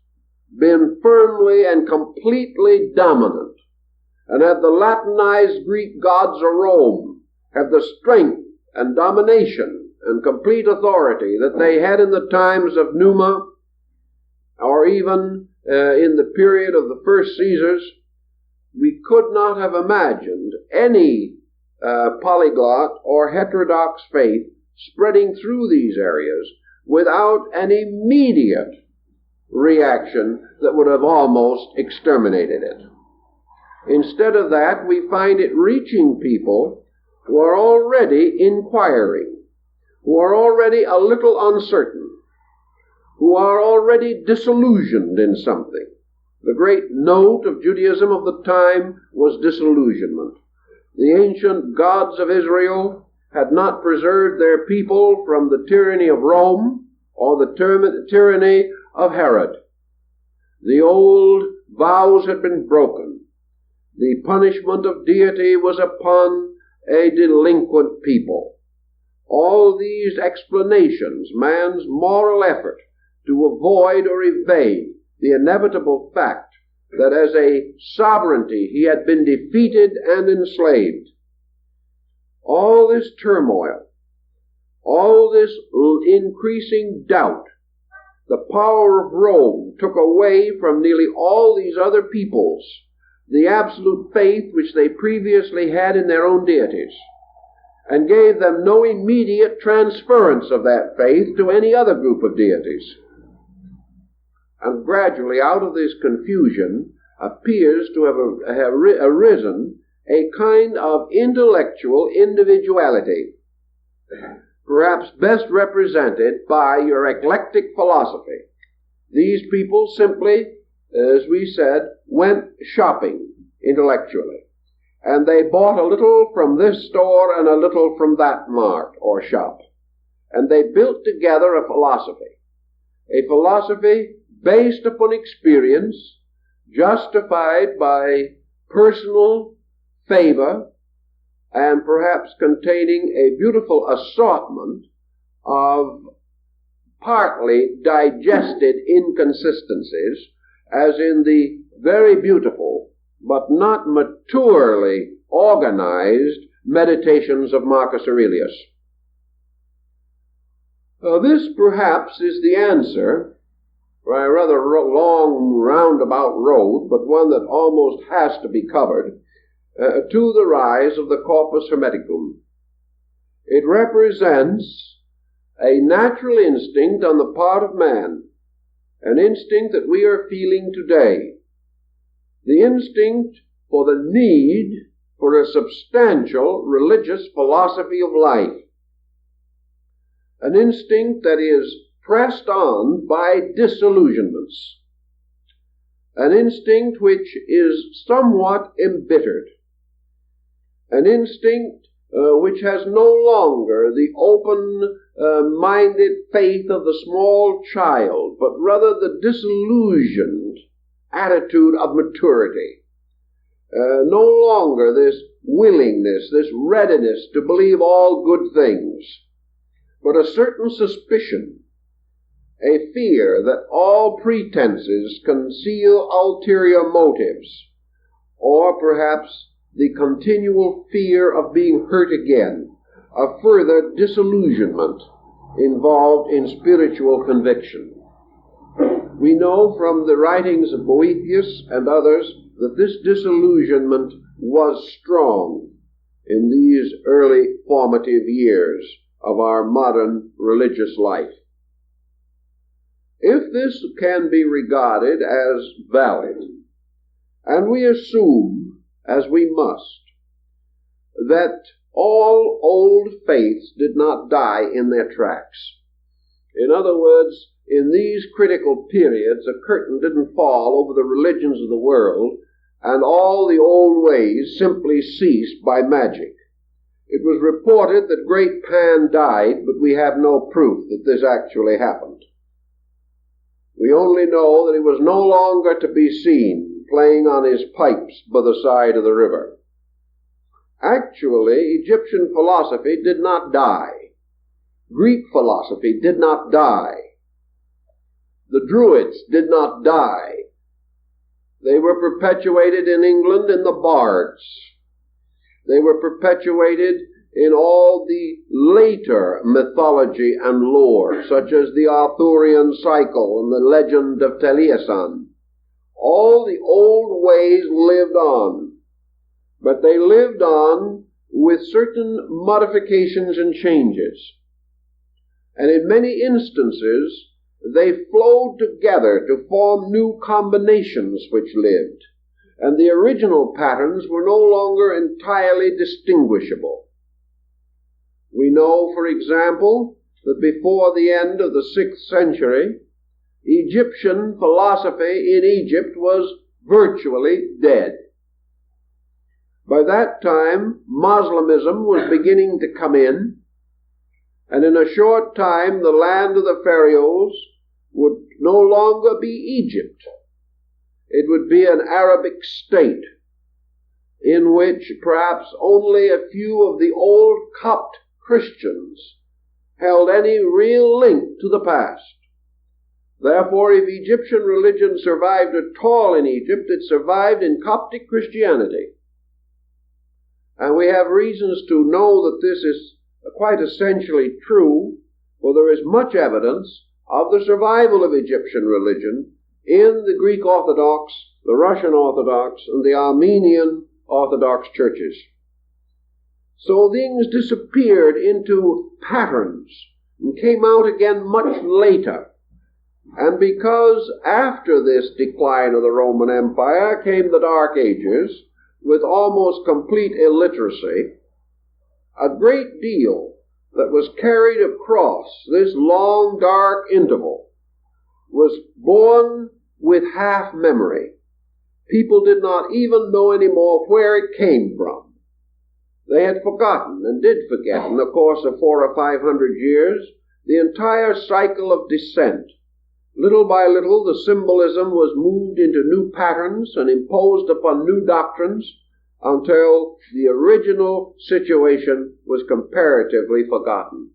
[SPEAKER 1] been firmly and completely dominant, and had the Latinized Greek gods of Rome had the strength and domination and complete authority that they had in the times of Numa, or even in the period of the first Caesars, we could not have imagined any polyglot or heterodox faith spreading through these areas without an immediate reaction that would have almost exterminated it. Instead of that, we find it reaching people who are already inquiring, who are already a little uncertain, who are already disillusioned in something. The great note of Judaism of the time was disillusionment. The ancient gods of Israel had not preserved their people from the tyranny of Rome or the tyranny of Herod. The old vows had been broken. The punishment of deity was upon a delinquent people. All these explanations, man's moral effort to avoid or evade the inevitable fact that as a sovereignty he had been defeated and enslaved. All this turmoil, all this increasing doubt, the power of Rome took away from nearly all these other peoples the absolute faith which they previously had in their own deities, and gave them no immediate transference of that faith to any other group of deities. And gradually out of this confusion appears to have arisen a kind of intellectual individuality, perhaps best represented by your eclectic philosophy. These people simply, as we said, went shopping intellectually. And they bought a little from this store and a little from that mart or shop. And they built together a philosophy based upon experience, justified by personal favor, and perhaps containing a beautiful assortment of partly digested inconsistencies, as in the very beautiful but not maturely organized meditations of Marcus Aurelius. This perhaps is the answer, by a rather long roundabout road, but one that almost has to be covered, to the rise of the corpus Hermeticum. It represents a natural instinct on the part of man, an instinct that we are feeling today, the instinct for the need for a substantial religious philosophy of life, an instinct that is pressed on by disillusionments, an instinct which is somewhat embittered, an instinct which has no longer the open-minded faith of the small child, but rather the disillusioned attitude of maturity. No longer this willingness, this readiness to believe all good things, but a certain suspicion, a fear that all pretenses conceal ulterior motives, or perhaps the continual fear of being hurt again, a further disillusionment involved in spiritual conviction. We know from the writings of Boethius and others that this disillusionment was strong in these early formative years of our modern religious life. If this can be regarded as valid, and we assume, as we must, that all old faiths did not die in their tracks. In other words, in these critical periods, a curtain didn't fall over the religions of the world, and all the old ways simply ceased by magic. It was reported that great Pan died, but we have no proof that this actually happened. We only know that he was no longer to be seen playing on his pipes by the side of the river. Actually, Egyptian philosophy did not die. Greek philosophy did not die. The Druids did not die. They were perpetuated in England in the bards. They were perpetuated in all the later mythology and lore, such as the Arthurian cycle and the legend of Taliesin. All the old ways lived on, but they lived on with certain modifications and changes. And in many instances, they flowed together to form new combinations which lived, and the original patterns were no longer entirely distinguishable. We know, for example, that before the end of the 6th century, Egyptian philosophy in Egypt was virtually dead. By that time, Moslemism was beginning to come in, and in a short time the land of the pharaohs would no longer be Egypt. It would be an Arabic state in which perhaps only a few of the old Copt Christians held any real link to the past. Therefore, if Egyptian religion survived at all in Egypt, it survived in Coptic Christianity. And we have reasons to know that this is quite essentially true, for there is much evidence of the survival of Egyptian religion in the Greek Orthodox, the Russian Orthodox, and the Armenian Orthodox churches. So things disappeared into patterns and came out again much later. And because after this decline of the Roman Empire came the Dark Ages, with almost complete illiteracy, a great deal that was carried across this long, dark interval was born with half memory. People did not even know anymore where it came from. They had forgotten, and did forget, in the course of 400 or 500 years, the entire cycle of descent. Little by little, the symbolism was moved into new patterns and imposed upon new doctrines until the original situation was comparatively forgotten.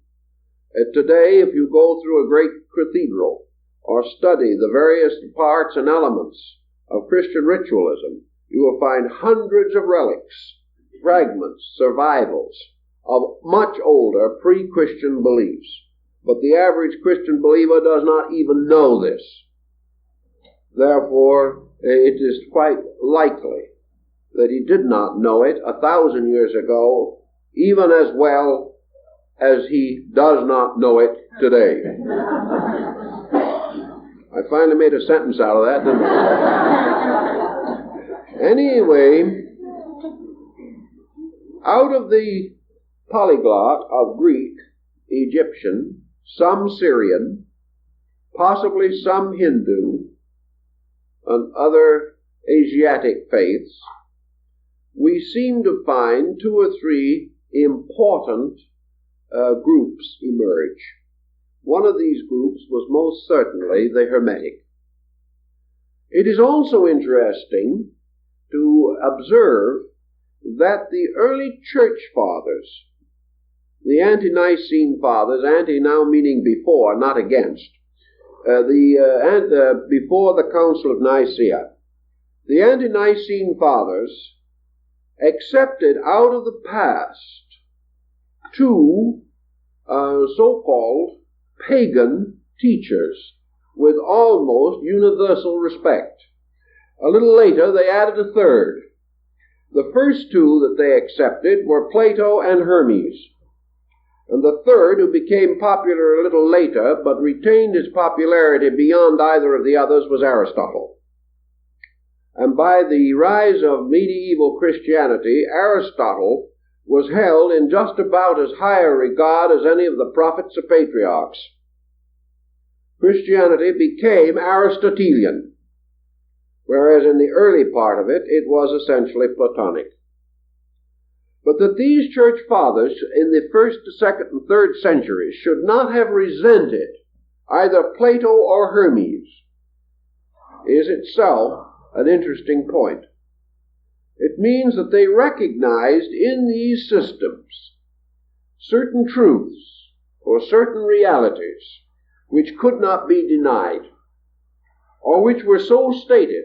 [SPEAKER 1] Today, if you go through a great cathedral or study the various parts and elements of Christian ritualism, you will find hundreds of relics, fragments, survivals of much older pre-Christian beliefs. But the average Christian believer does not even know this. Therefore, it is quite likely that he did not know it 1,000 years ago, even as well as he does not know it today. I finally made a sentence out of that, didn't I? Anyway, out of the polyglot of Greek, Egyptian, some Syrian, possibly some Hindu, and other Asiatic faiths, we seem to find 2 or 3 important groups emerge. One of these groups was most certainly the Hermetic. It is also interesting to observe that the early church fathers, the ante-Nicene fathers, ante now meaning before, not against, before the Council of Nicaea, the ante-Nicene fathers accepted out of the past 2 so-called pagan teachers with almost universal respect. A little later they added a third. The first 2 that they accepted were Plato and Hermes. And the third, who became popular a little later, but retained his popularity beyond either of the others, was Aristotle. And by the rise of medieval Christianity, Aristotle was held in just about as high a regard as any of the prophets or patriarchs. Christianity became Aristotelian, whereas in the early part of it, it was essentially Platonic. But that these church fathers in the 1st, 2nd, and 3rd centuries should not have resented either Plato or Hermes is itself an interesting point. It means that they recognized in these systems certain truths or certain realities which could not be denied, or which were so stated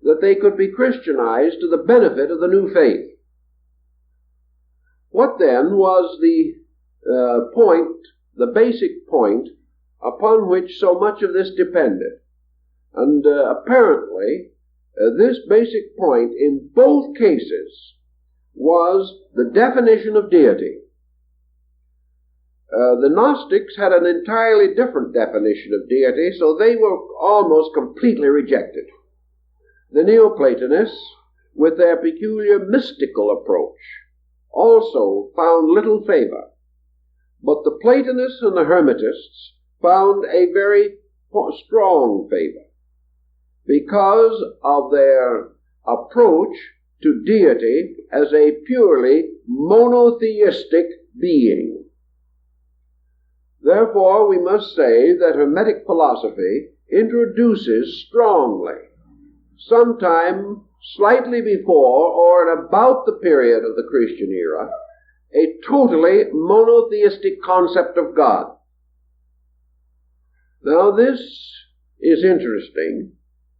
[SPEAKER 1] that they could be Christianized to the benefit of the new faith. What then was the the basic point upon which so much of this depended? And apparently, this basic point in both cases was the definition of deity. The Gnostics had an entirely different definition of deity, so they were almost completely rejected. The Neoplatonists, with their peculiar mystical approach, also found little favor. But the Platonists and the Hermetists found a very strong favor because of their approach to deity as a purely monotheistic being. Therefore, we must say that Hermetic philosophy introduces strongly, sometime slightly before or at about the period of the Christian era, a totally monotheistic concept of God. Now this is interesting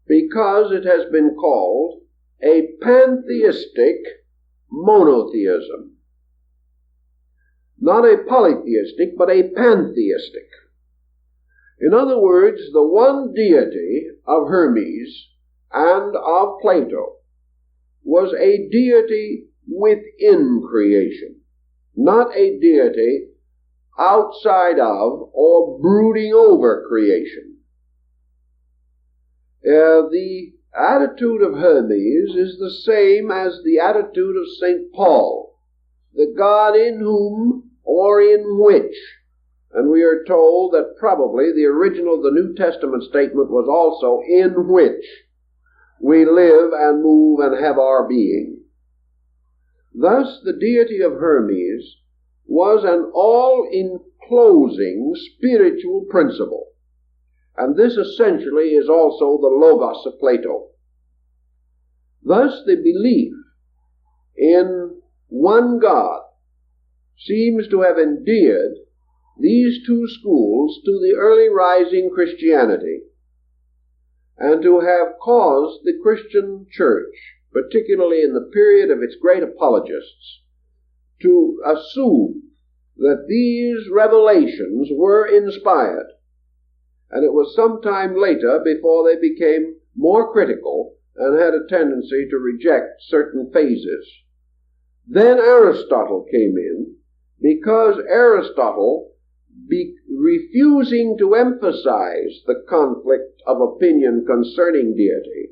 [SPEAKER 1] because it has been called a pantheistic monotheism. not a polytheistic, but a pantheistic. In other words, the one deity of Hermes and of Plato was a deity within creation, not a deity outside of or brooding over creation. The attitude of Hermes is the same as the attitude of St. Paul, the God in whom or in which, and we are told that probably the original of the New Testament statement was also in which we live and move and have our being. Thus, the deity of Hermes was an all-enclosing spiritual principle, and this essentially is also the Logos of Plato. Thus, the belief in one God seems to have endeared these two schools to the early rising Christianity, and to have caused the Christian church, particularly in the period of its great apologists, to assume that these revelations were inspired. And it was some time later before they became more critical and had a tendency to reject certain phases. Then Aristotle came in, because Aristotle, refusing to emphasize the conflict of opinion concerning deity,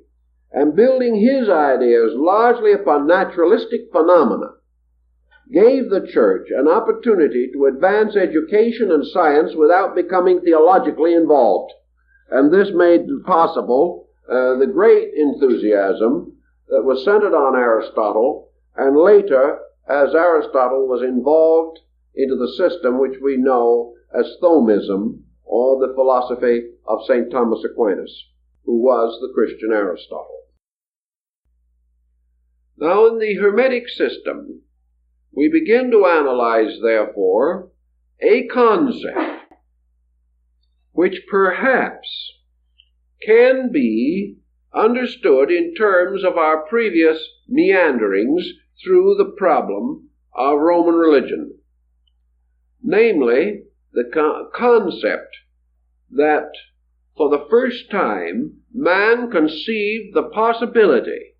[SPEAKER 1] and building his ideas largely upon naturalistic phenomena, gave the church an opportunity to advance education and science without becoming theologically involved. And this made possible the great enthusiasm that was centered on Aristotle, and later, as Aristotle was involved into the system which we know as Thomism, or the philosophy of St. Thomas Aquinas, who was the Christian Aristotle. Now, in the Hermetic system, we begin to analyze, therefore, a concept which perhaps can be understood in terms of our previous meanderings through the problem of Roman religion. Namely, the concept that for the first time man conceived the possibility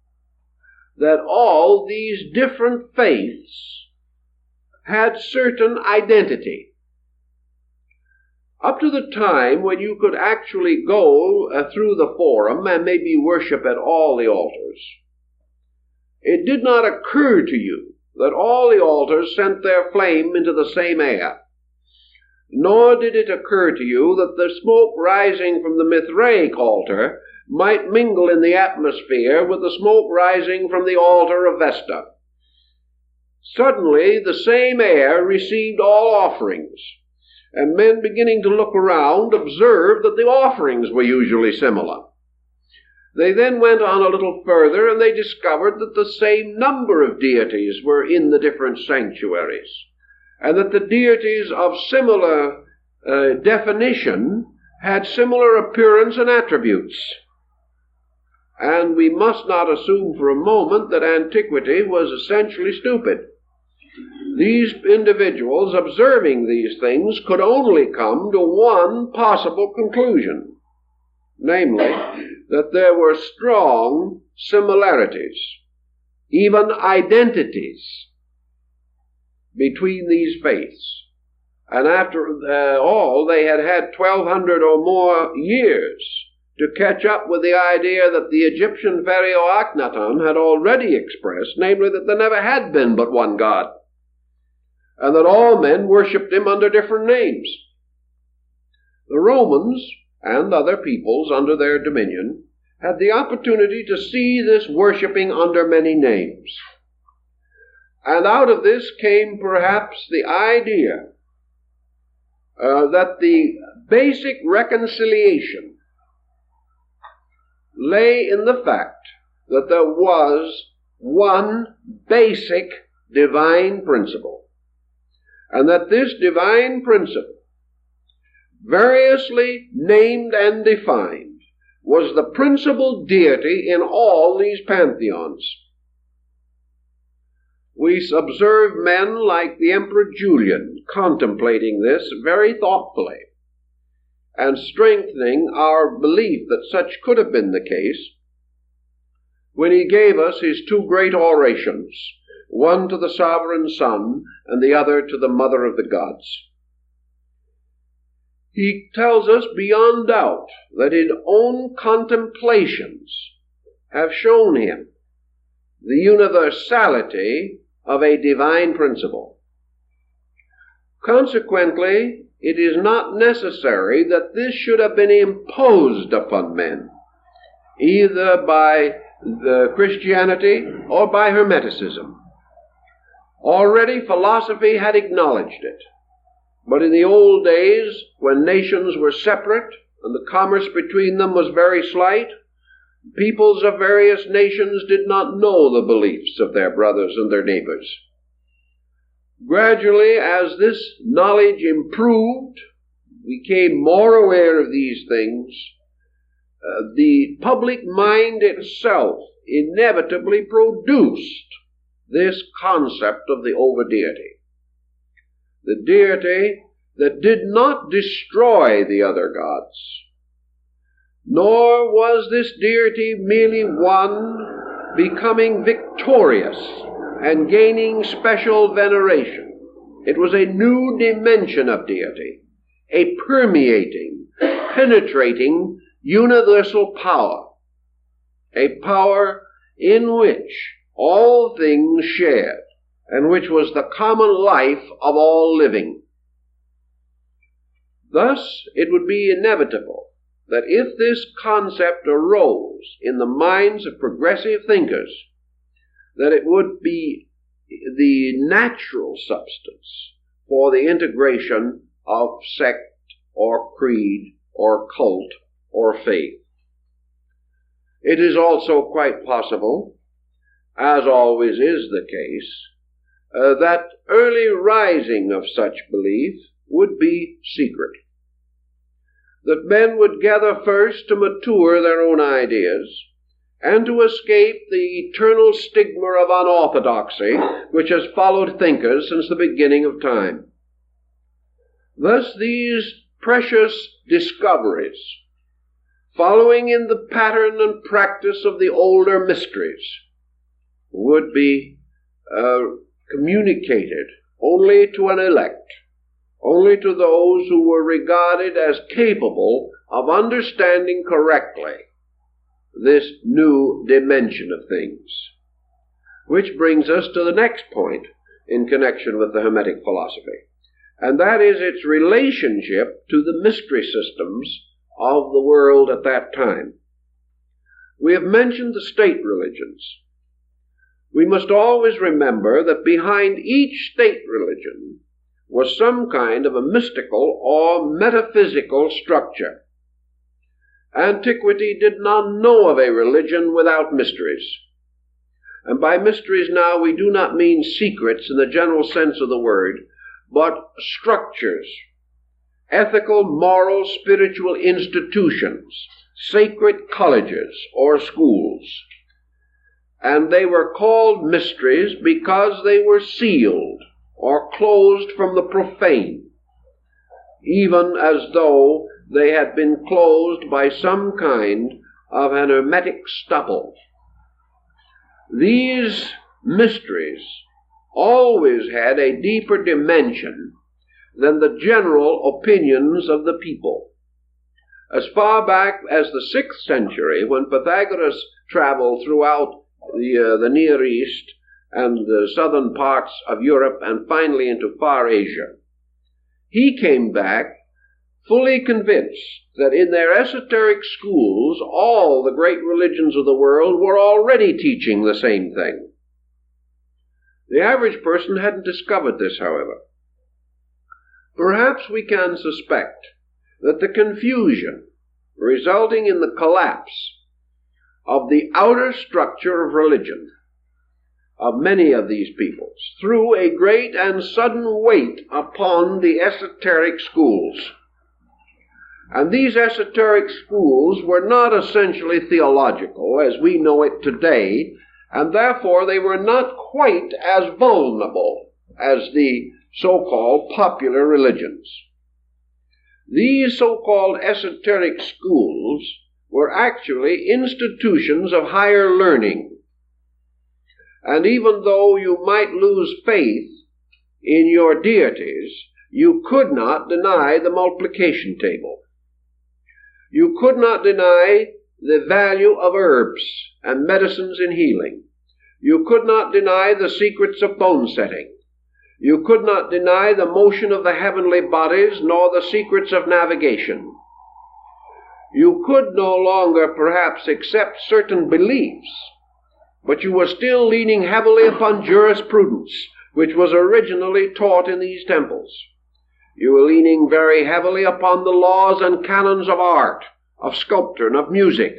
[SPEAKER 1] that all these different faiths had certain identity. Up to the time when you could actually go through the forum and maybe worship at all the altars, it did not occur to you that all the altars sent their flame into the same air. Nor did it occur to you that the smoke rising from the Mithraic altar might mingle in the atmosphere with the smoke rising from the altar of Vesta. Suddenly, the same air received all offerings, and men beginning to look around observed that the offerings were usually similar. They then went on a little further, and they discovered that the same number of deities were in the different sanctuaries, and that the deities of similar definition had similar appearance and attributes. And we must not assume for a moment that antiquity was essentially stupid. These individuals observing these things could only come to one possible conclusion, namely, that there were strong similarities, even identities, between these faiths. And after all, they had had 1,200 or more years to catch up with the idea that the Egyptian pharaoh Akhenaten had already expressed, namely that there never had been but one God, and that all men worshipped him under different names. The Romans and other peoples under their dominion had the opportunity to see this worshipping under many names. And out of this came perhaps the idea that the basic reconciliation lay in the fact that there was one basic divine principle, and that this divine principle, variously named and defined, was the principal deity in all these pantheons. We observe men like the Emperor Julian contemplating this very thoughtfully and strengthening our belief that such could have been the case when he gave us his two great orations, one to the sovereign Son and the other to the Mother of the Gods. He tells us beyond doubt that his own contemplations have shown him the universality of a divine principle. Consequently, it is not necessary that this should have been imposed upon men, either by the Christianity or by Hermeticism. Already philosophy had acknowledged it, but in the old days, when nations were separate and the commerce between them was very slight, peoples of various nations did not know the beliefs of their brothers and their neighbors. Gradually, as this knowledge improved, we became more aware of these things, the public mind itself inevitably produced this concept of the over-deity. The deity that did not destroy the other gods, nor was this deity merely one becoming victorious and gaining special veneration. It was a new dimension of deity, a permeating, penetrating, universal power, a power in which all things shared, and which was the common life of all living. Thus, it would be inevitable that if this concept arose in the minds of progressive thinkers, that it would be the natural substance for the integration of sect or creed or cult or faith. It is also quite possible, as always is the case, that early rising of such belief would be secret. That men would gather first to mature their own ideas and to escape the eternal stigma of unorthodoxy which has followed thinkers since the beginning of time. Thus these precious discoveries, following in the pattern and practice of the older mysteries, would be communicated only to an elect, only to those who were regarded as capable of understanding correctly this new dimension of things. Which brings us to the next point in connection with the Hermetic philosophy, and that is its relationship to the mystery systems of the world at that time. We have mentioned the state religions. We must always remember that behind each state religion was some kind of a mystical or metaphysical structure. Antiquity did not know of a religion without mysteries. And by mysteries now we do not mean secrets in the general sense of the word, but structures, ethical, moral, spiritual institutions, sacred colleges or schools. And they were called mysteries because they were sealed or closed from the profane, even as though they had been closed by some kind of an hermetic stopple. These mysteries always had a deeper dimension than the general opinions of the people. As far back as the 6th century, when Pythagoras traveled throughout the Near East and the southern parts of Europe and finally into Far Asia, he came back fully convinced that in their esoteric schools all the great religions of the world were already teaching the same thing. The average person hadn't discovered this, however. Perhaps we can suspect that the confusion resulting in the collapse of the outer structure of religion of many of these peoples threw a great and sudden weight upon the esoteric schools. And these esoteric schools were not essentially theological as we know it today and therefore they were not quite as vulnerable as the so-called popular religions. These so-called esoteric schools were actually institutions of higher learning. And even though you might lose faith in your deities, you could not deny the multiplication table. You could not deny the value of herbs and medicines in healing. You could not deny the secrets of bone setting. You could not deny the motion of the heavenly bodies, nor the secrets of navigation. You could no longer perhaps accept certain beliefs, but you were still leaning heavily upon jurisprudence, which was originally taught in these temples. You were leaning very heavily upon the laws and canons of art, of sculpture, and of music.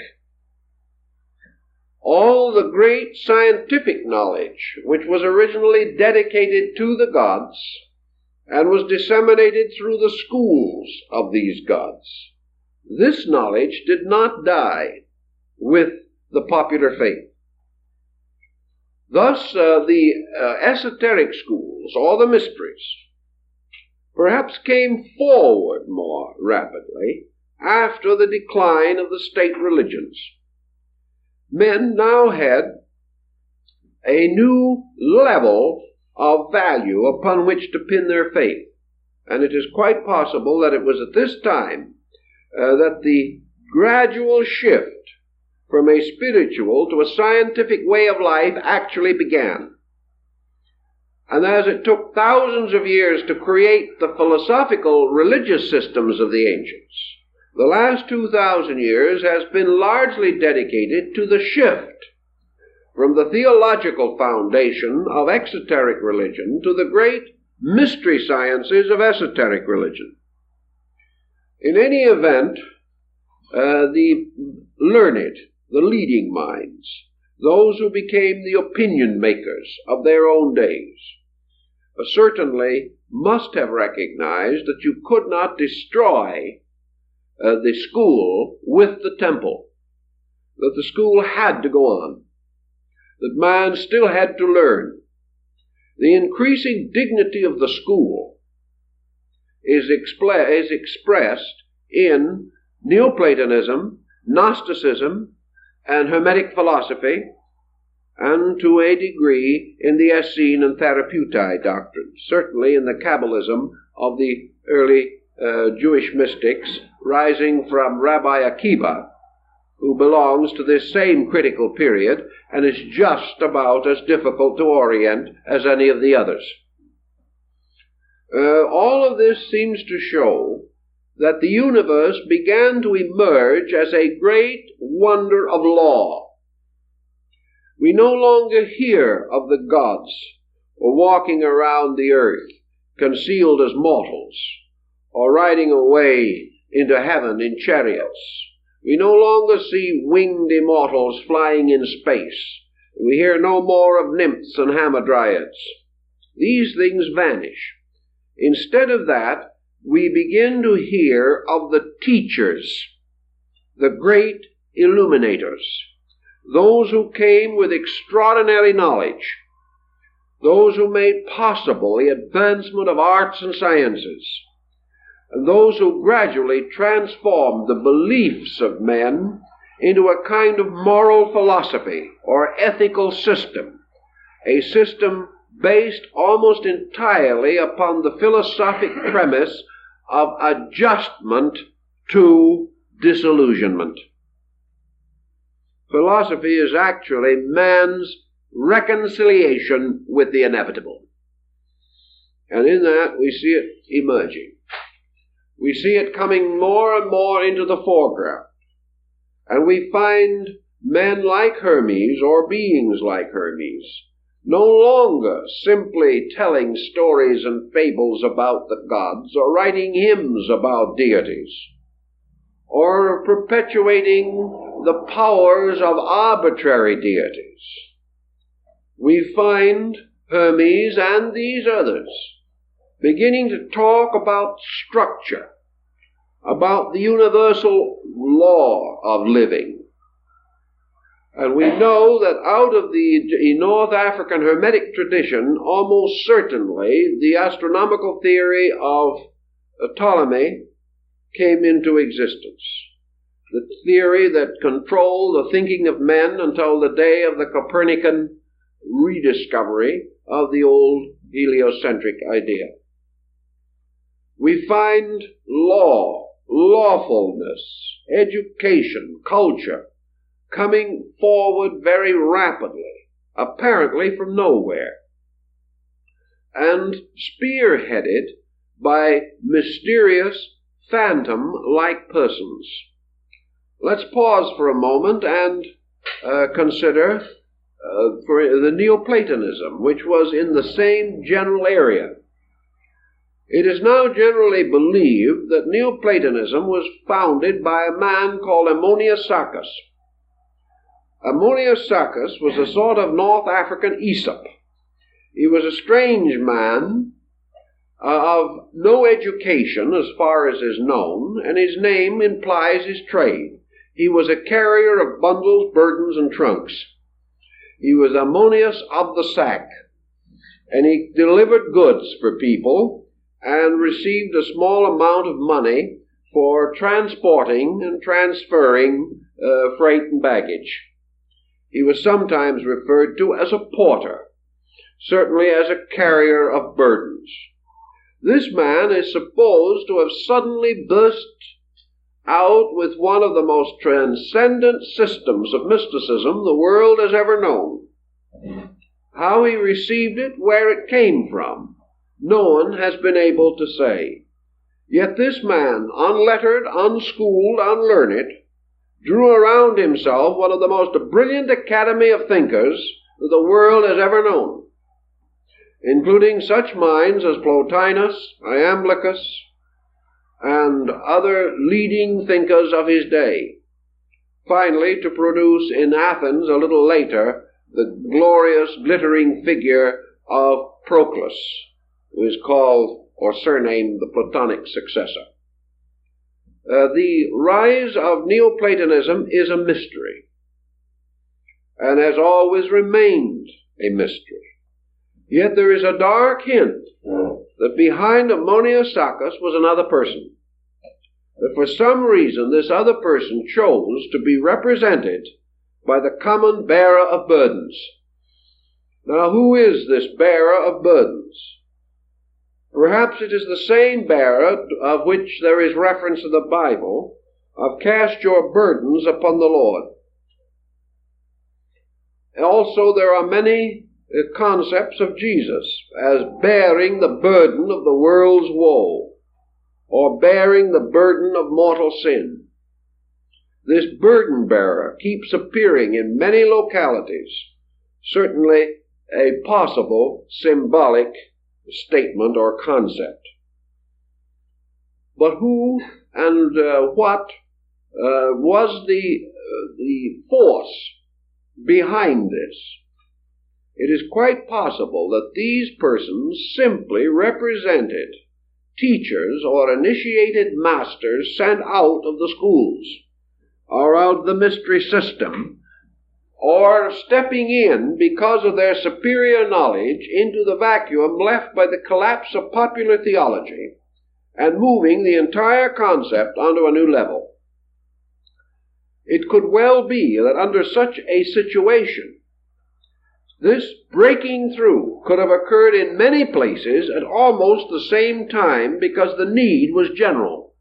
[SPEAKER 1] All the great scientific knowledge, which was originally dedicated to the gods and was disseminated through the schools of these gods, this knowledge did not die with the popular faith. Thus, the esoteric schools, or the mysteries, perhaps came forward more rapidly after the decline of the state religions. Men now had a new level of value upon which to pin their faith, and it is quite possible that it was at this time that the gradual shift from a spiritual to a scientific way of life actually began. And as it took thousands of years to create the philosophical religious systems of the ancients, the last 2,000 years has been largely dedicated to the shift from the theological foundation of exoteric religion to the great mystery sciences of esoteric religion. In any event, the learned, the leading minds, those who became the opinion makers of their own days, certainly must have recognized that you could not destroy the school with the temple, that the school had to go on, that man still had to learn. The increasing dignity of the school is expressed in Neoplatonism, Gnosticism, and Hermetic philosophy, and to a degree in the Essene and Therapeutae doctrines, certainly in the Kabbalism of the early Jewish mystics, rising from Rabbi Akiva, who belongs to this same critical period and is just about as difficult to orient as any of the others. All of this seems to show that the universe began to emerge as a great wonder of law. We no longer hear of the gods walking around the earth, concealed as mortals, or riding away into heaven in chariots. We no longer see winged immortals flying in space. We hear no more of nymphs and hamadryads. These things vanish. Instead of that, we begin to hear of the teachers, the great illuminators, those who came with extraordinary knowledge, those who made possible the advancement of arts and sciences, and those who gradually transformed the beliefs of men into a kind of moral philosophy or ethical system, a system based almost entirely upon the philosophic premise of adjustment to disillusionment. Philosophy is actually man's reconciliation with the inevitable. And in that we see it emerging. We see it coming more and more into the foreground. And we find men like Hermes, or beings like Hermes, no longer simply telling stories and fables about the gods, or writing hymns about deities, or perpetuating the powers of arbitrary deities. We find Hermes and these others beginning to talk about structure, about the universal law of living, And we know that out of the North African Hermetic tradition, almost certainly the astronomical theory of Ptolemy came into existence. The theory that controlled the thinking of men until the day of the Copernican rediscovery of the old heliocentric idea. We find law, lawfulness, education, culture coming forward very rapidly, apparently from nowhere, and spearheaded by mysterious, phantom-like persons. Let's pause for a moment and consider for the Neoplatonism, which was in the same general area. It is now generally believed that Neoplatonism was founded by a man called Ammonius Saccas. Ammonius Saccas was a sort of North African Aesop. He was a strange man of no education as far as is known, and his name implies his trade. He was a carrier of bundles, burdens, and trunks. He was Ammonius of the sack, and he delivered goods for people and received a small amount of money for transporting and transferring freight and baggage. He was sometimes referred to as a porter, certainly as a carrier of burdens. This man is supposed to have suddenly burst out with one of the most transcendent systems of mysticism the world has ever known. How he received it, where it came from, no one has been able to say. Yet this man, unlettered, unschooled, unlearned, drew around himself one of the most brilliant academy of thinkers that the world has ever known, including such minds as Plotinus, Iamblichus, and other leading thinkers of his day, finally to produce in Athens a little later the glorious, glittering figure of Proclus, who is called or surnamed the Platonic successor. The rise of Neoplatonism is a mystery, and has always remained a mystery. Yet there is a dark hint that behind Ammonius Saccas was another person, that for some reason this other person chose to be represented by the common bearer of burdens. Now, who is this bearer of burdens? Perhaps it is the same bearer of which there is reference in the Bible, of cast your burdens upon the Lord. Also, there are many concepts of Jesus as bearing the burden of the world's woe, or bearing the burden of mortal sin. This burden bearer keeps appearing in many localities, certainly a possible symbolic statement or concept. But who and what was the force behind this? It is quite possible that these persons simply represented teachers or initiated masters sent out of the schools or out of the mystery system, or stepping in because of their superior knowledge into the vacuum left by the collapse of popular theology and moving the entire concept onto a new level. It could well be that under such a situation, this breaking through could have occurred in many places at almost the same time because the need was general.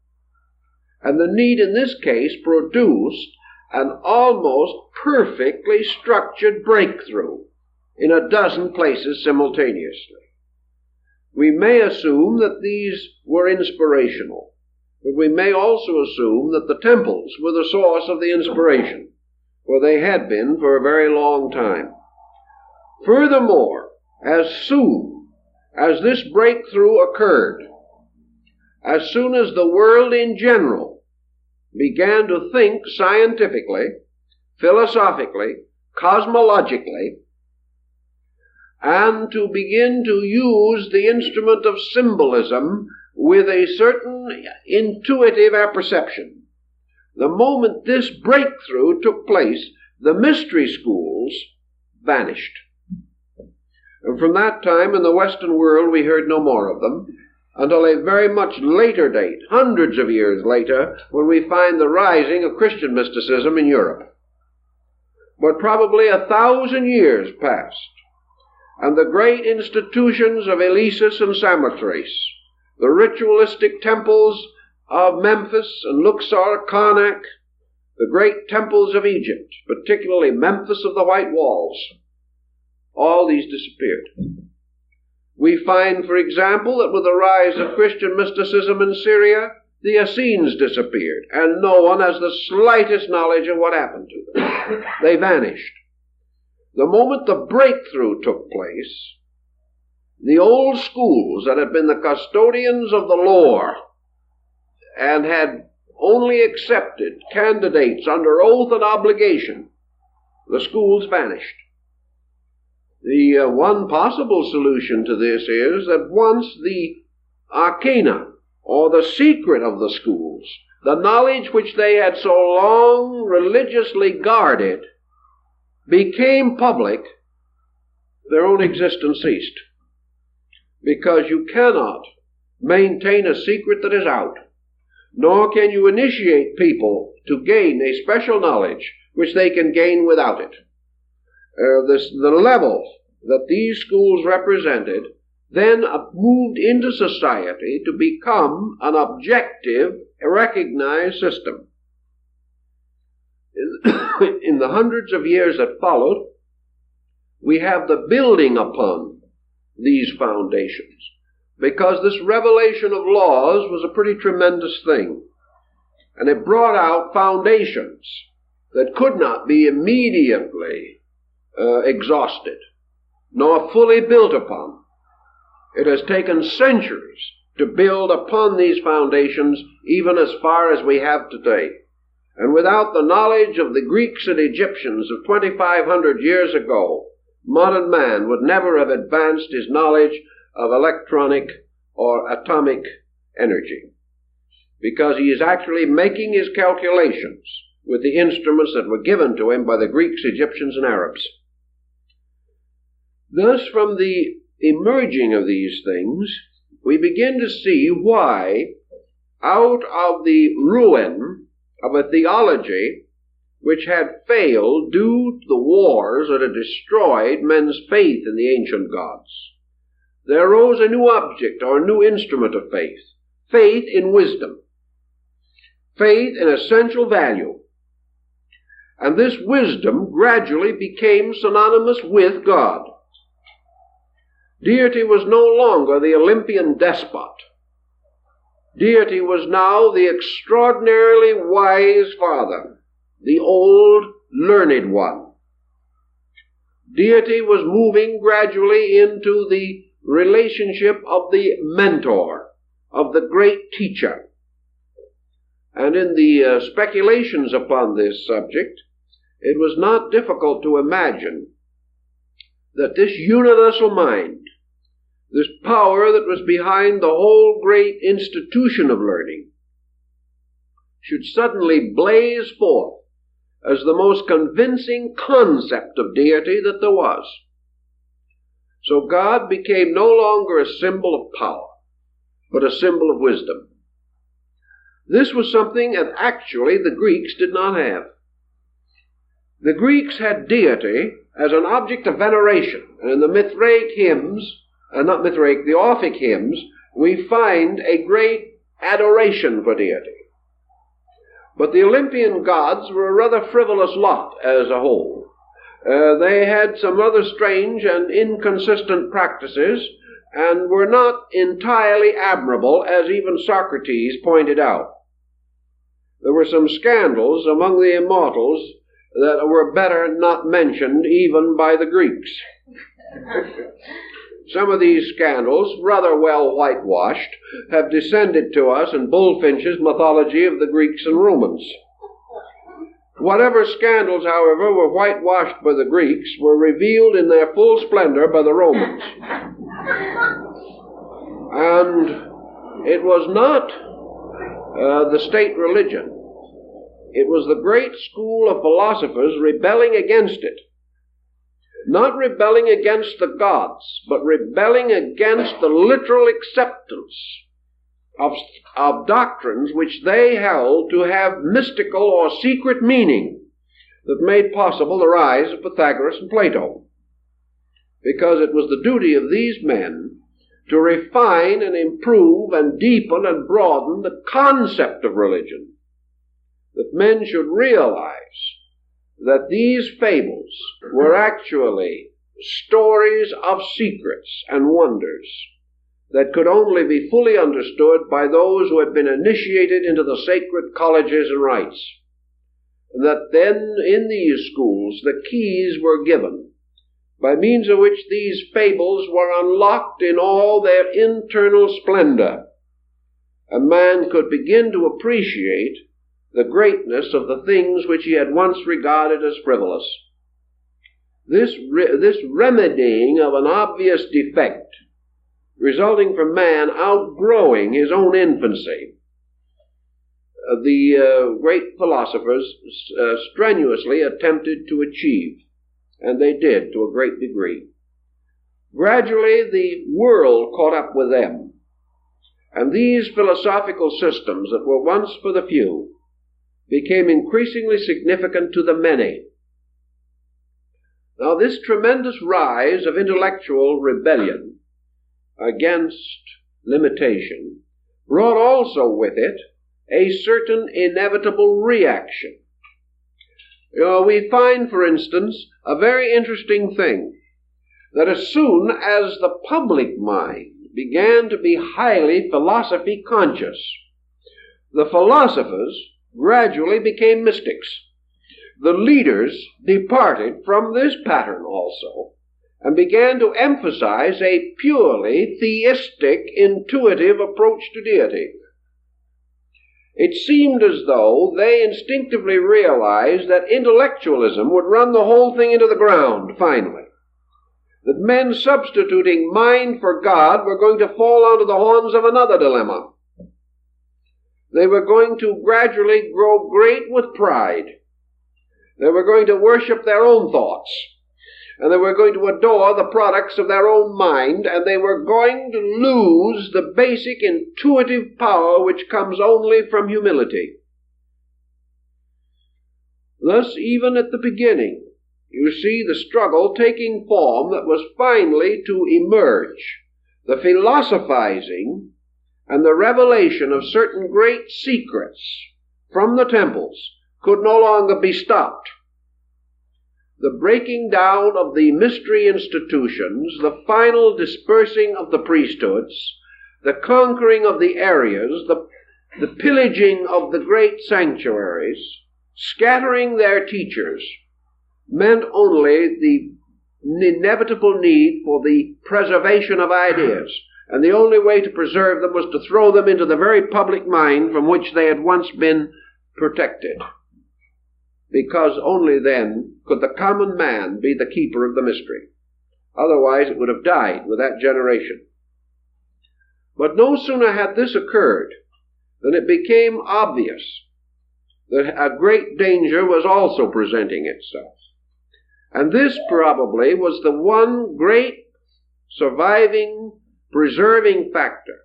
[SPEAKER 1] And the need in this case produced an almost perfectly structured breakthrough in a dozen places simultaneously. We may assume that these were inspirational, but we may also assume that the temples were the source of the inspiration, for they had been for a very long time. Furthermore, as soon as this breakthrough occurred, as soon as the world in general began to think scientifically, philosophically, cosmologically, and to begin to use the instrument of symbolism with a certain intuitive apperception, the moment this breakthrough took place, the mystery schools vanished. And from that time in the Western world we heard no more of them, until a very much later date, hundreds of years later, when we find the rising of Christian mysticism in Europe. But probably 1,000 years passed, and the great institutions of Eleusis and Samothrace, the ritualistic temples of Memphis and Luxor, Karnak, the great temples of Egypt, particularly Memphis of the White Walls, all these disappeared. We find, for example, that with the rise of Christian mysticism in Syria, the Essenes disappeared, and no one has the slightest knowledge of what happened to them. They vanished. The moment the breakthrough took place, the old schools that had been the custodians of the lore and had only accepted candidates under oath and obligation, the schools vanished. The one possible solution to this is that once the arcana, or the secret of the schools, the knowledge which they had so long religiously guarded, became public, their own existence ceased. Because you cannot maintain a secret that is out, nor can you initiate people to gain a special knowledge which they can gain without it. The level that these schools represented then moved into society to become an objective, recognized system. In the hundreds of years that followed, we have the building upon these foundations, because this revelation of laws was a pretty tremendous thing, and it brought out foundations that could not be immediately exhausted, nor fully built upon. It has taken centuries to build upon these foundations, even as far as we have today. And without the knowledge of the Greeks and Egyptians of 2,500 years ago, modern man would never have advanced his knowledge of electronic or atomic energy, because he is actually making his calculations with the instruments that were given to him by the Greeks, Egyptians, and Arabs. Thus, from the emerging of these things, we begin to see why, out of the ruin of a theology which had failed due to the wars that had destroyed men's faith in the ancient gods, there arose a new object or a new instrument of faith, faith in wisdom, faith in essential value. And this wisdom gradually became synonymous with God. Deity was no longer the Olympian despot. Deity was now the extraordinarily wise Father, the old learned one. Deity was moving gradually into the relationship of the mentor, of the great teacher. And in the speculations upon this subject, it was not difficult to imagine that this universal mind, this power that was behind the whole great institution of learning, should suddenly blaze forth as the most convincing concept of deity that there was. So God became no longer a symbol of power, but a symbol of wisdom. This was something that actually the Greeks did not have. The Greeks had deity as an object of veneration, and in the Mithraic hymns, the Orphic hymns, we find a great adoration for deity. But the Olympian gods were a rather frivolous lot as a whole. They had some rather strange and inconsistent practices, and were not entirely admirable, as even Socrates pointed out. There were some scandals among the immortals that were better not mentioned even by the Greeks. Some of these scandals, rather well whitewashed, have descended to us in Bullfinch's mythology of the Greeks and Romans. Whatever scandals, however, were whitewashed by the Greeks were revealed in their full splendor by the Romans. And it was not the state religion. It was the great school of philosophers rebelling against it. Not rebelling against the gods, but rebelling against the literal acceptance of doctrines which they held to have mystical or secret meaning that made possible the rise of Pythagoras and Plato. Because it was the duty of these men to refine and improve and deepen and broaden the concept of religion, that men should realize that these fables were actually stories of secrets and wonders that could only be fully understood by those who had been initiated into the sacred colleges and rites. And that then in these schools the keys were given by means of which these fables were unlocked in all their internal splendor, and man could begin to appreciate the greatness of the things which he had once regarded as frivolous. This remedying of an obvious defect resulting from man outgrowing his own infancy, the great philosophers strenuously attempted to achieve, and they did to a great degree. Gradually the world caught up with them, and these philosophical systems that were once for the few became increasingly significant to the many. Now, this tremendous rise of intellectual rebellion against limitation brought also with it a certain inevitable reaction. We find, for instance, a very interesting thing, that as soon as the public mind began to be highly philosophy conscious, the philosophers gradually became mystics. The leaders departed from this pattern also and began to emphasize a purely theistic, intuitive approach to deity. It seemed as though they instinctively realized that intellectualism would run the whole thing into the ground, finally. That men substituting mind for God were going to fall onto the horns of another dilemma. They were going to gradually grow great with pride. They were going to worship their own thoughts, and they were going to adore the products of their own mind, and they were going to lose the basic intuitive power which comes only from humility. Thus, even at the beginning, you see the struggle taking form that was finally to emerge. The philosophizing and the revelation of certain great secrets from the temples could no longer be stopped. The breaking down of the mystery institutions, the final dispersing of the priesthoods, the conquering of the areas, the pillaging of the great sanctuaries, scattering their teachers, meant only the inevitable need for the preservation of ideas. And the only way to preserve them was to throw them into the very public mind from which they had once been protected. Because only then could the common man be the keeper of the mystery. Otherwise it would have died with that generation. But no sooner had this occurred than it became obvious that a great danger was also presenting itself. And this probably was the one great surviving, preserving factor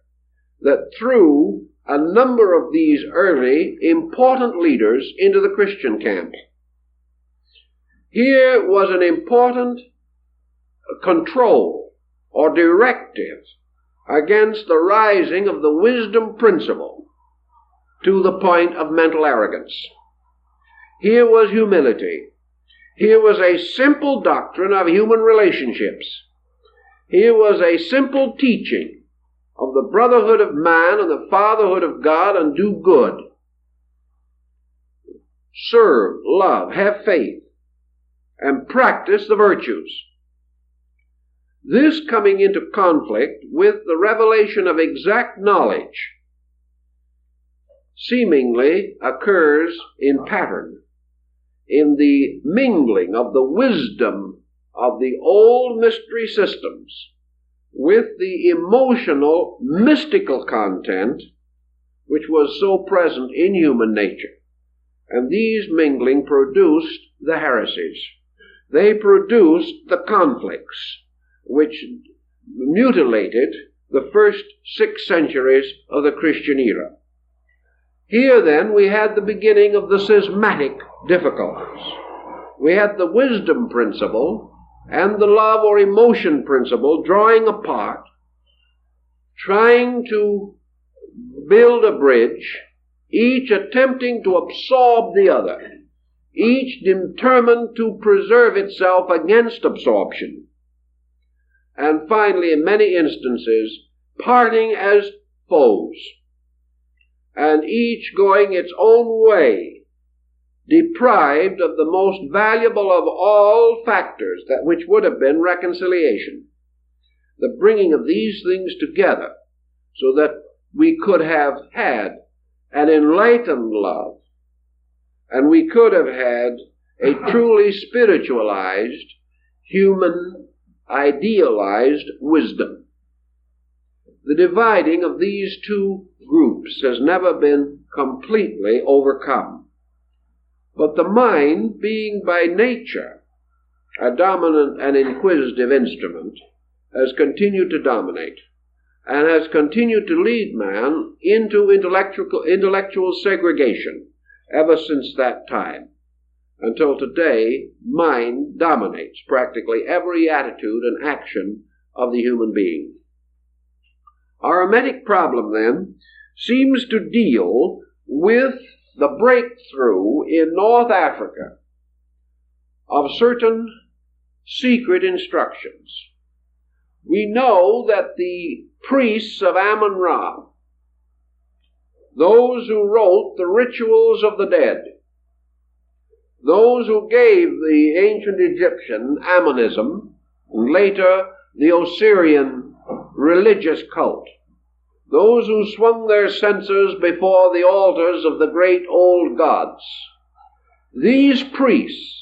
[SPEAKER 1] that threw a number of these early important leaders into the Christian camp. Here was an important control or directive against the rising of the wisdom principle to the point of mental arrogance. Here was humility. Here was a simple doctrine of human relationships. Here was a simple teaching of the brotherhood of man and the fatherhood of God, and do good. Serve, love, have faith, and practice the virtues. This coming into conflict with the revelation of exact knowledge seemingly occurs in pattern, in the mingling of the wisdom of the old mystery systems with the emotional, mystical content which was so present in human nature. And these mingling produced the heresies. They produced the conflicts which mutilated the first 6 centuries of the Christian era. Here then we had the beginning of the schismatic difficulties. We had the wisdom principle and the love or emotion principle drawing apart, trying to build a bridge, each attempting to absorb the other, each determined to preserve itself against absorption, and finally, in many instances, parting as foes, and each going its own way, deprived of the most valuable of all factors, that which would have been reconciliation, the bringing of these things together, so that we could have had an enlightened love, and we could have had a truly spiritualized, human, idealized wisdom. The dividing of these two groups has never been completely overcome. But the mind, being by nature a dominant and inquisitive instrument, has continued to dominate and has continued to lead man into intellectual segregation ever since that time, until today mind dominates practically every attitude and action of the human being. Our Hermetic problem, then, seems to deal with the breakthrough in North Africa of certain secret instructions. We know that the priests of Amun-Ra, those who wrote the rituals of the dead, those who gave the ancient Egyptian Amunism, and later the Osirian religious cult, those who swung their censers before the altars of the great old gods, these priests,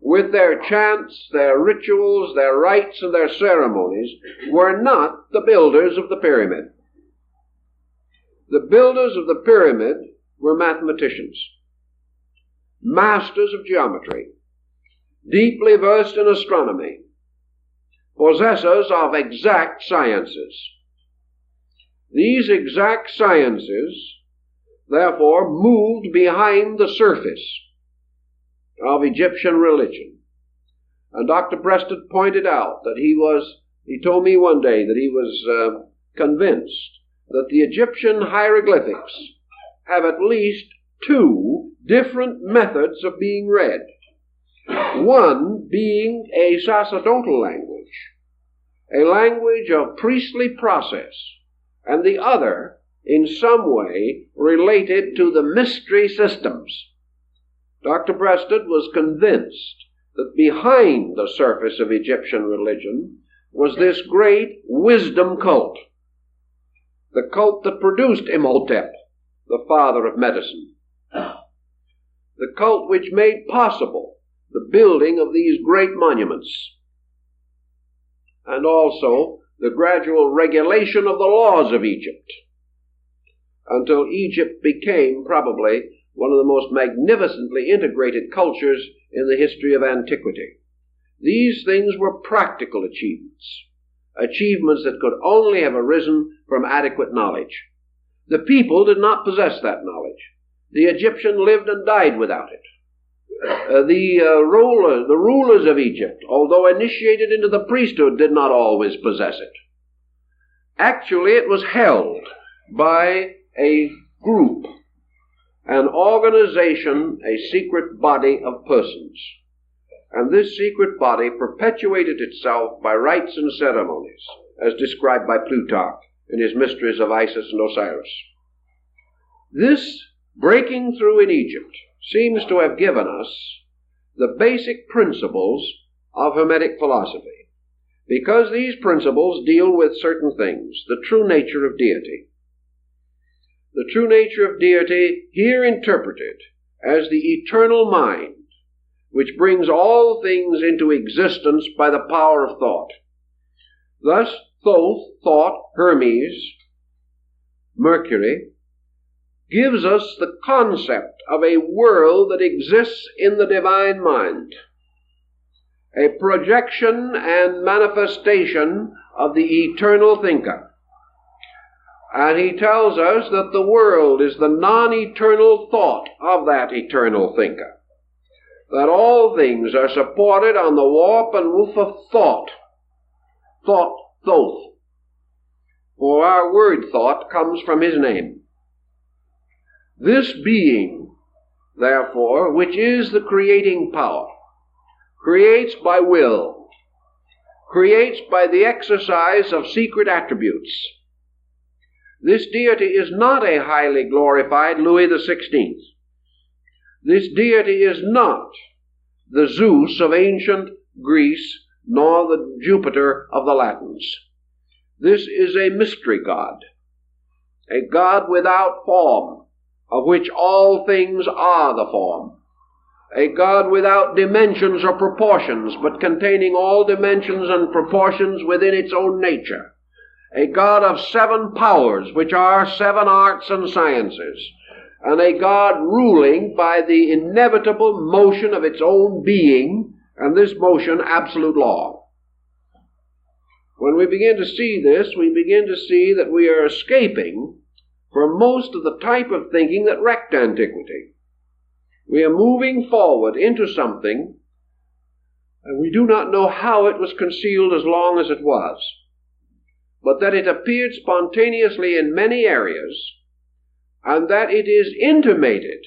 [SPEAKER 1] with their chants, their rituals, their rites, and their ceremonies, were not the builders of the pyramid. The builders of the pyramid were mathematicians, masters of geometry, deeply versed in astronomy, possessors of exact sciences. These exact sciences, therefore, moved behind the surface of Egyptian religion. And Dr. Preston pointed out that he told me one day that he was convinced that the Egyptian hieroglyphics have at least 2 different methods of being read. One being a sacerdotal language, a language of priestly process, and the other in some way related to the mystery systems. Dr. Preston was convinced that behind the surface of Egyptian religion was this great wisdom cult, the cult that produced Imhotep, the father of medicine, the cult which made possible the building of these great monuments, and also the gradual regulation of the laws of Egypt, until Egypt became probably one of the most magnificently integrated cultures in the history of antiquity. These things were practical achievements, achievements that could only have arisen from adequate knowledge. The people did not possess that knowledge. The Egyptian lived and died without it. The rulers of Egypt, although initiated into the priesthood, did not always possess it. Actually, it was held by a group, an organization, a secret body of persons. And this secret body perpetuated itself by rites and ceremonies, as described by Plutarch in his Mysteries of Isis and Osiris. This breaking through in Egypt seems to have given us the basic principles of Hermetic philosophy, because these principles deal with certain things, the true nature of deity. The true nature of deity, here interpreted as the eternal mind, which brings all things into existence by the power of thought. Thus, Thoth, thought, Hermes, Mercury, gives us the concept of a world that exists in the divine mind, a projection and manifestation of the eternal thinker. And he tells us that the world is the non-eternal thought of that eternal thinker, that all things are supported on the warp and woof of thought, thoth, for our word thought comes from his name. This being, therefore, which is the creating power, creates by will, creates by the exercise of secret attributes. This deity is not a highly glorified Louis XVI. This deity is not the Zeus of ancient Greece, nor the Jupiter of the Latins. This is a mystery God, a God without form, of which all things are the form, a God without dimensions or proportions, but containing all dimensions and proportions within its own nature, a God of 7 powers, which are 7 arts and sciences, and a God ruling by the inevitable motion of its own being, and this motion absolute law. When we begin to see this, we begin to see that we are escaping from most of the type of thinking that wrecked antiquity. We are moving forward into something, and we do not know how it was concealed as long as it was, but that it appeared spontaneously in many areas, and that it is intimated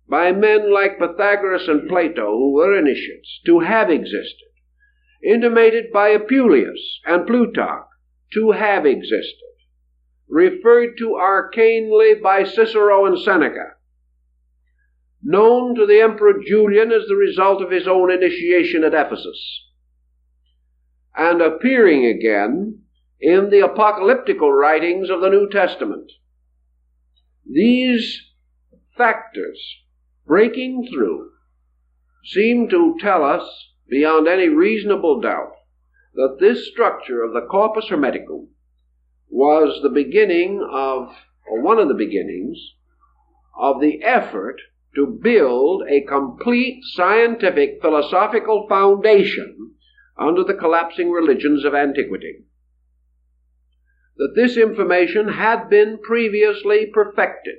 [SPEAKER 1] by men like Pythagoras and Plato, who were initiates, to have existed, intimated by Apuleius and Plutarch, to have existed, referred to arcanely by Cicero and Seneca, known to the Emperor Julian as the result of his own initiation at Ephesus, and appearing again in the apocalyptical writings of the New Testament. These factors, breaking through, seem to tell us beyond any reasonable doubt that this structure of the corpus hermeticum was the beginning of, or one of the beginnings, of the effort to build a complete scientific philosophical foundation under the collapsing religions of antiquity. That this information had been previously perfected,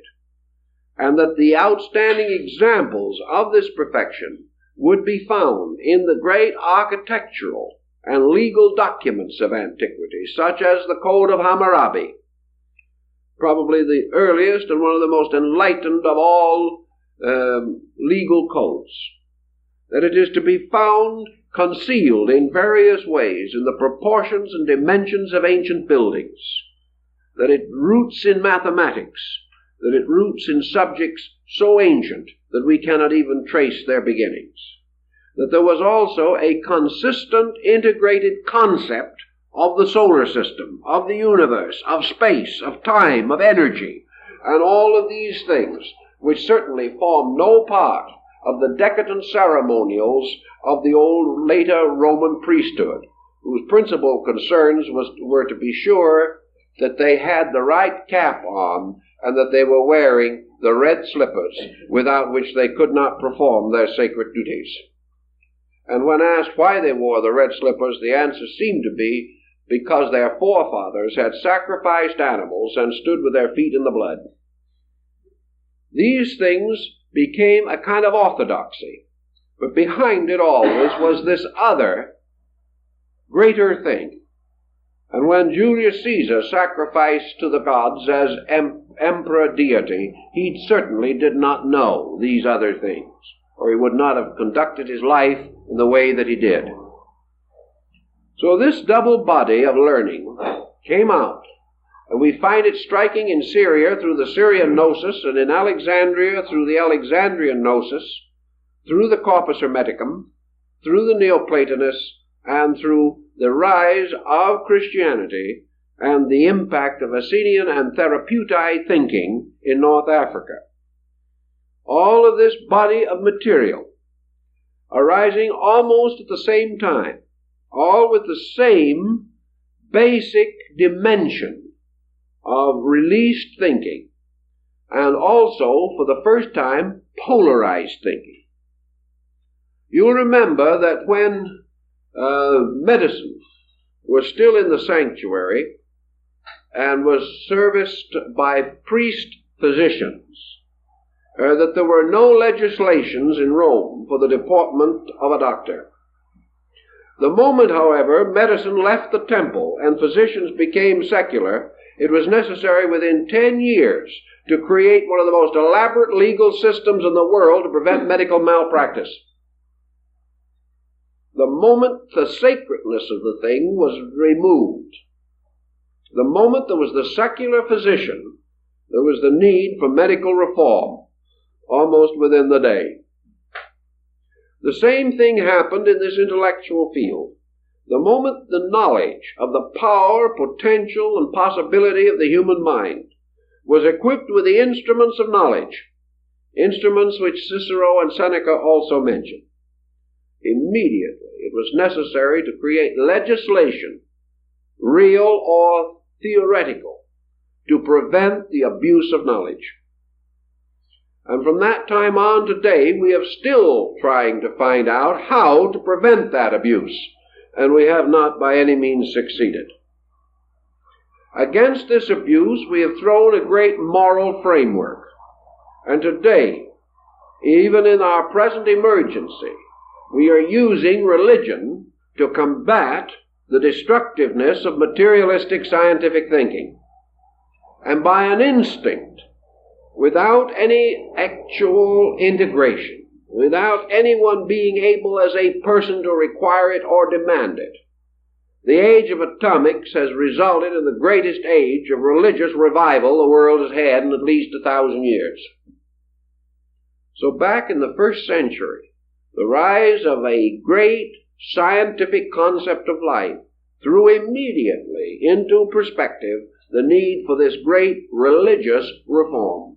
[SPEAKER 1] and that the outstanding examples of this perfection would be found in the great architectural and legal documents of antiquity, such as the Code of Hammurabi, probably the earliest and one of the most enlightened of all legal codes. That it is to be found concealed in various ways in the proportions and dimensions of ancient buildings, that it roots in mathematics, that it roots in subjects so ancient that we cannot even trace their beginnings, that there was also a consistent integrated concept of the solar system, of the universe, of space, of time, of energy, and all of these things, which certainly form no part of the decadent ceremonials of the old later Roman priesthood, whose principal concerns were to be sure that they had the right cap on and that they were wearing the red slippers without which they could not perform their sacred duties. And when asked why they wore the red slippers, the answer seemed to be because their forefathers had sacrificed animals and stood with their feet in the blood. These things became a kind of orthodoxy, but behind it always was this other, greater thing. And when Julius Caesar sacrificed to the gods as emperor deity, he certainly did not know these other things, or he would not have conducted his life in the way that he did. So this double body of learning came out, and we find it striking in Syria through the Syrian Gnosis, and in Alexandria through the Alexandrian Gnosis, through the Corpus Hermeticum, through the Neoplatonists, and through the rise of Christianity and the impact of Essenian and Therapeutae thinking in North Africa. All of this body of material arising almost at the same time, all with the same basic dimension of released thinking, and also, for the first time, polarized thinking. You'll remember that when medicine was still in the sanctuary and was serviced by priest physicians, that there were no legislations in Rome for the deportment of a doctor. The moment, however, medicine left the temple and physicians became secular, it was necessary within 10 years to create one of the most elaborate legal systems in the world to prevent medical malpractice. The moment the sacredness of the thing was removed, the moment there was the secular physician, there was the need for medical reform, almost within the day. The same thing happened in this intellectual field. The moment the knowledge of the power, potential, and possibility of the human mind was equipped with the instruments of knowledge, instruments which Cicero and Seneca also mentioned, immediately it was necessary to create legislation, real or theoretical, to prevent the abuse of knowledge. And from that time on today, we are still trying to find out how to prevent that abuse, and we have not by any means succeeded. Against this abuse, we have thrown a great moral framework, and today, even in our present emergency, we are using religion to combat the destructiveness of materialistic scientific thinking. And by an instinct, without any actual integration, without anyone being able as a person to require it or demand it, the age of atomics has resulted in the greatest age of religious revival the world has had in at least 1,000 years. So back in the first century, the rise of a great scientific concept of life threw immediately into perspective the need for this great religious reform.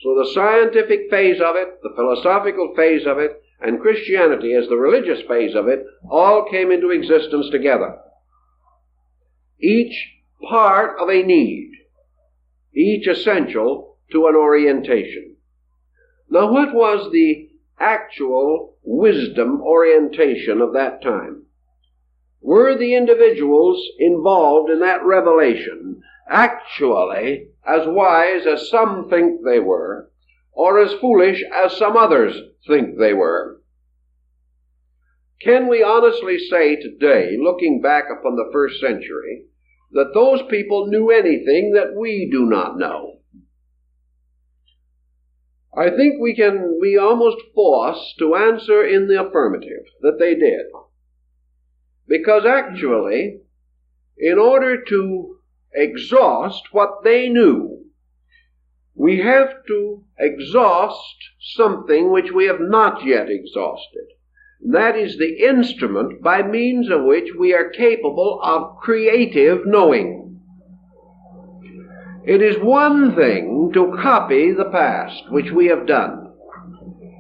[SPEAKER 1] So the scientific phase of it, the philosophical phase of it, and Christianity as the religious phase of it all came into existence together. Each part of a need, each essential to an orientation. Now, what was the actual wisdom orientation of that time? Were the individuals involved in that revelation actually as wise as some think they were, or as foolish as some others think they were? Can we honestly say today, looking back upon the first century, that those people knew anything that we do not know? I think we can be almost forced to answer in the affirmative that they did. Because actually, in order to exhaust what they knew, we have to exhaust something which we have not yet exhausted. That is the instrument by means of which we are capable of creative knowing. It is one thing to copy the past, which we have done.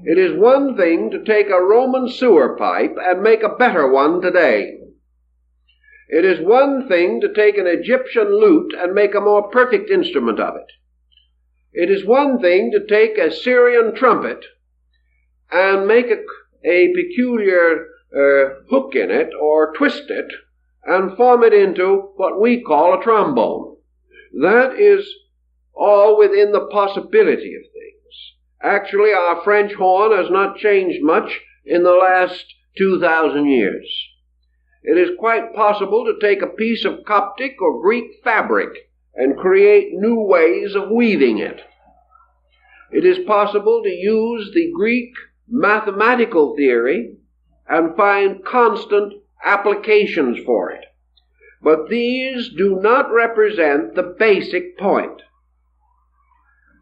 [SPEAKER 1] It is one thing to take a Roman sewer pipe and make a better one today. It is one thing to take an Egyptian lute and make a more perfect instrument of it. It is one thing to take a Syrian trumpet and make a peculiar hook in it or twist it and form it into what we call a trombone. That is all within the possibility of things. Actually, our French horn has not changed much in the last 2,000 years. It is quite possible to take a piece of Coptic or Greek fabric and create new ways of weaving it. It is possible to use the Greek mathematical theory and find constant applications for it. But these do not represent the basic point.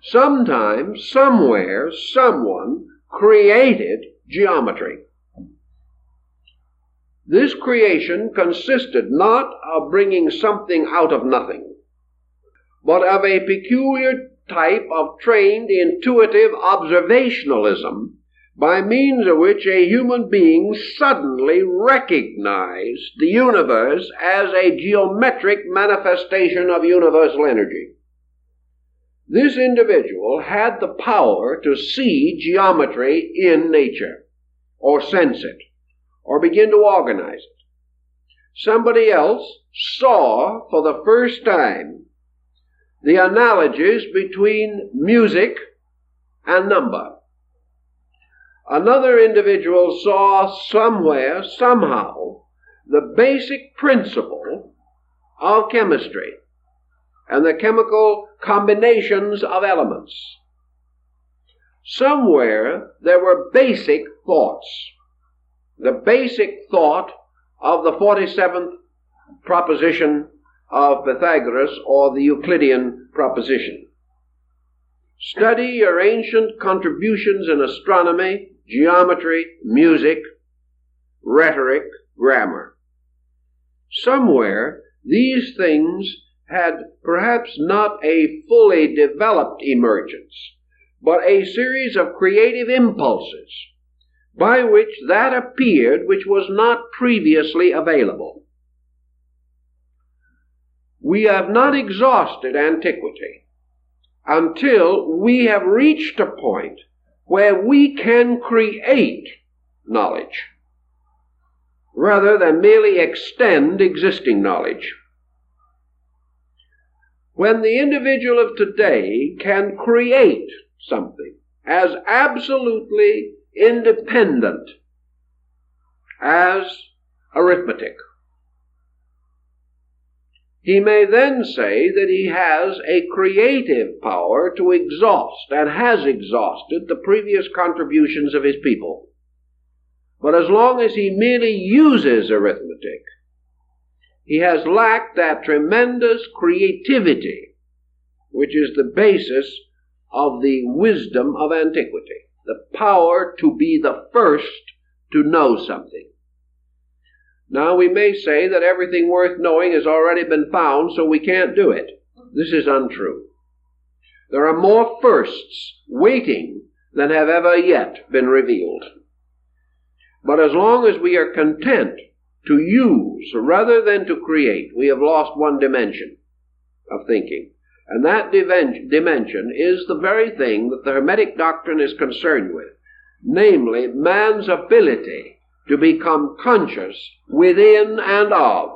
[SPEAKER 1] Sometime, somewhere, someone created geometry. This creation consisted not of bringing something out of nothing, but of a peculiar type of trained intuitive observationalism by means of which a human being suddenly recognized the universe as a geometric manifestation of universal energy. this individual had the power to see geometry in nature, or sense it, or begin to organize it. Somebody else saw for the first time the analogies between music and number. Another individual saw somewhere, somehow, the basic principle of chemistry and the chemical combinations of elements. Somewhere there were basic thoughts. The basic thought of the 47th proposition of Pythagoras, or the Euclidean proposition. Study your ancient contributions in astronomy, geometry, music, rhetoric, grammar. Somewhere these things had perhaps not a fully developed emergence, but a series of creative impulses by which that appeared which was not previously available. We have not exhausted antiquity until we have reached a point where we can create knowledge rather than merely extend existing knowledge. When the individual of today can create something as absolutely independent as arithmetic, he may then say that he has a creative power to exhaust, and has exhausted, the previous contributions of his people. But as long as he merely uses arithmetic, he has lacked that tremendous creativity which is the basis of the wisdom of antiquity, the power to be the first to know something. Now, we may say that everything worth knowing has already been found, so we can't do it. This is untrue. There are more firsts waiting than have ever yet been revealed. But as long as we are content to use rather than to create, we have lost one dimension of thinking. And that dimension is the very thing that the Hermetic doctrine is concerned with, namely man's ability to become conscious within and of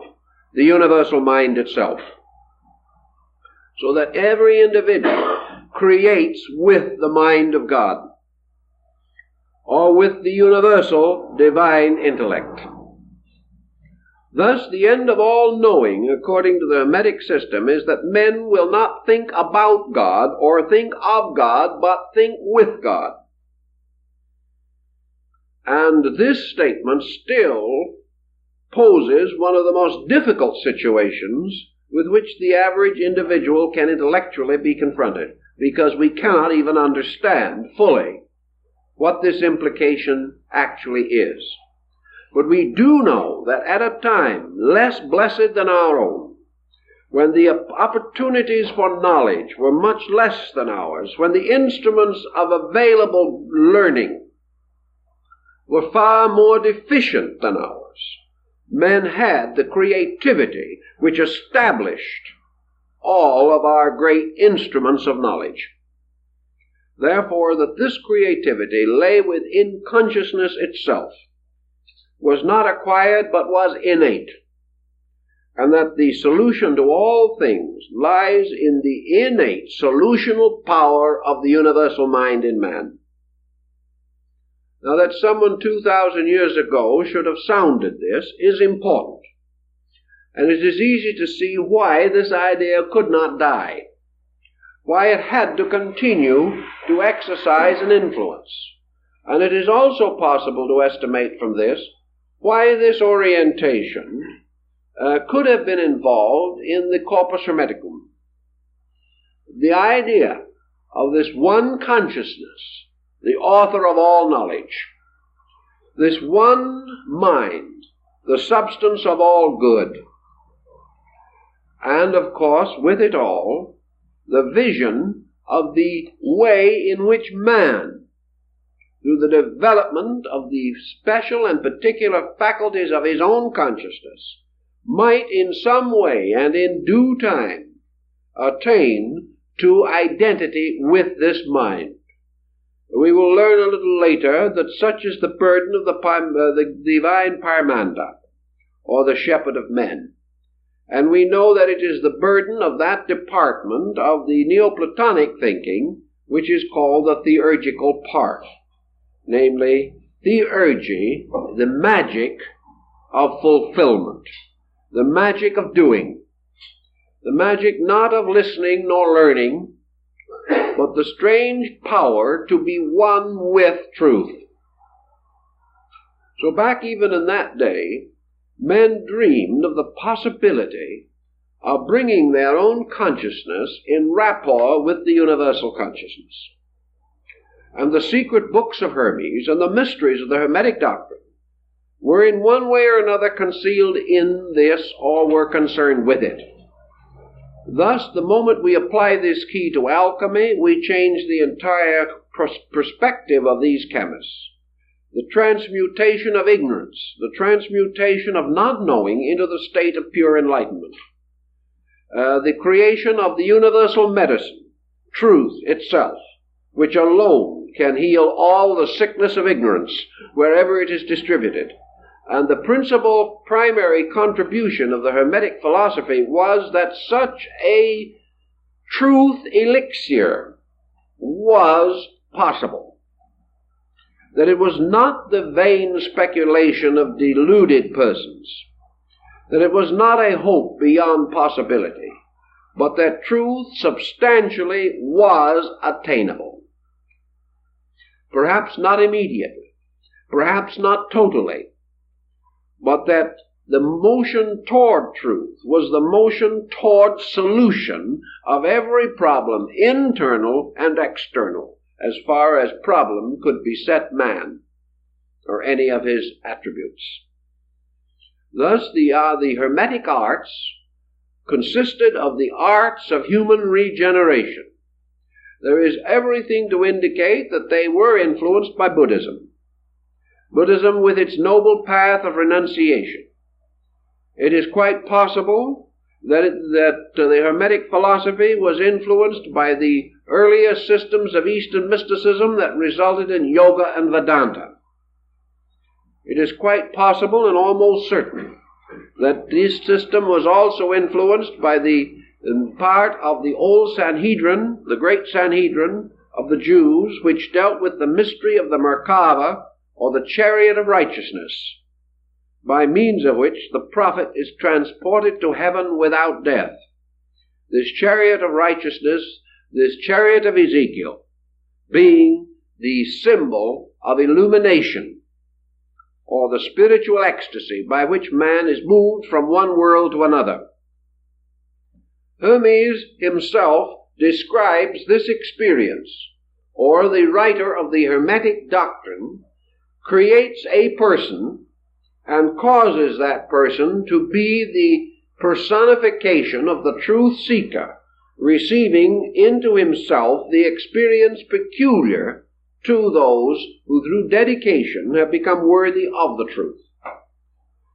[SPEAKER 1] the universal mind itself, so that every individual creates with the mind of God, or with the universal divine intellect. Thus, the end of all knowing, according to the Hermetic system, is that men will not think about God or think of God, but think with God. And this statement still poses one of the most difficult situations with which the average individual can intellectually be confronted, because we cannot even understand fully what this implication actually is. But we do know that at a time less blessed than our own, when the opportunities for knowledge were much less than ours, when the instruments of available learning were far more deficient than ours, men had the creativity which established all of our great instruments of knowledge. Therefore, that this creativity lay within consciousness itself, was not acquired but was innate, and that the solution to all things lies in the innate solutional power of the universal mind in man. Now, that someone 2,000 years ago should have sounded this is important, and it is easy to see why this idea could not die, why it had to continue to exercise an influence. And it is also possible to estimate from this why this orientation could have been involved in the corpus hermeticum. The idea of this one consciousness, the author of all knowledge, this one mind, the substance of all good, and of course with it all, the vision of the way in which man, through the development of the special and particular faculties of his own consciousness, might in some way and in due time attain to identity with this mind. We will learn a little later that such is the burden of the divine Paimanda, or the shepherd of men. And we know that it is the burden of that department of the Neoplatonic thinking which is called the theurgical part, namely, theurgy, the magic of fulfillment, the magic of doing, the magic not of listening nor learning, but the strange power to be one with truth. So back even in that day, men dreamed of the possibility of bringing their own consciousness in rapport with the universal consciousness. And the secret books of Hermes and the mysteries of the Hermetic doctrine were in one way or another concealed in this, or were concerned with it. Thus, the moment we apply this key to alchemy, we change the entire perspective of these chemists. The transmutation of ignorance, the transmutation of not knowing into the state of pure enlightenment. The creation of the universal medicine, truth itself, which alone can heal all the sickness of ignorance wherever it is distributed. And the principal primary contribution of the Hermetic philosophy was that such a truth elixir was possible. That it was not the vain speculation of deluded persons, that it was not a hope beyond possibility, but that truth substantially was attainable. Perhaps not immediately, perhaps not totally, but that the motion toward truth was the motion toward solution of every problem, internal and external, as far as problem could beset man or any of his attributes. Thus the Hermetic arts consisted of the arts of human regeneration. There is everything to indicate that they were influenced by Buddhism. Buddhism with its noble path of renunciation. It is quite possible that the Hermetic philosophy was influenced by the earliest systems of Eastern mysticism that resulted in yoga and Vedanta. It is quite possible and almost certain that this system was also influenced by the part of the old Sanhedrin, the great Sanhedrin of the Jews, which dealt with the mystery of the Merkava, or the chariot of righteousness, by means of which the prophet is transported to heaven without death. This chariot of righteousness, this chariot of Ezekiel, being the symbol of illumination, or the spiritual ecstasy by which man is moved from one world to another. Hermes himself describes this experience, or the writer of the Hermetic doctrine creates a person and causes that person to be the personification of the truth seeker, receiving into himself the experience peculiar to those who through dedication have become worthy of the truth.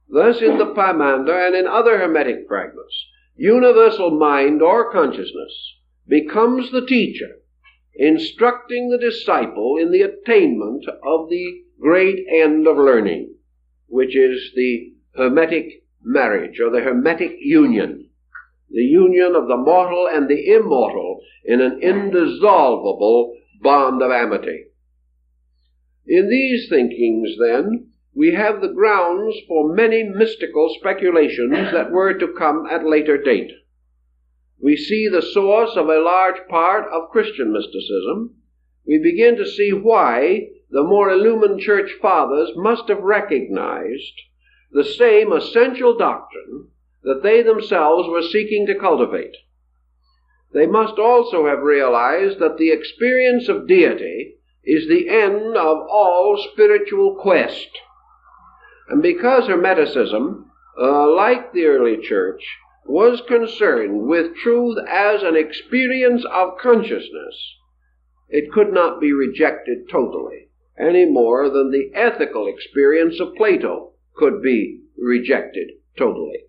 [SPEAKER 1] Thus in the Paimanda and in other Hermetic fragments, universal mind or consciousness becomes the teacher, instructing the disciple in the attainment of the great end of learning, which is the Hermetic marriage, or the Hermetic union, the union of the mortal and the immortal in an indissoluble bond of amity. In these thinkings, then, we have the grounds for many mystical speculations that were to come at later date. We see the source of a large part of Christian mysticism. We begin to see why the more illumined church fathers must have recognized the same essential doctrine that they themselves were seeking to cultivate. They must also have realized that the experience of deity is the end of all spiritual quest. And because Hermeticism, like the early church, was concerned with truth as an experience of consciousness, it could not be rejected totally, any more than the ethical experience of Plato could be rejected totally.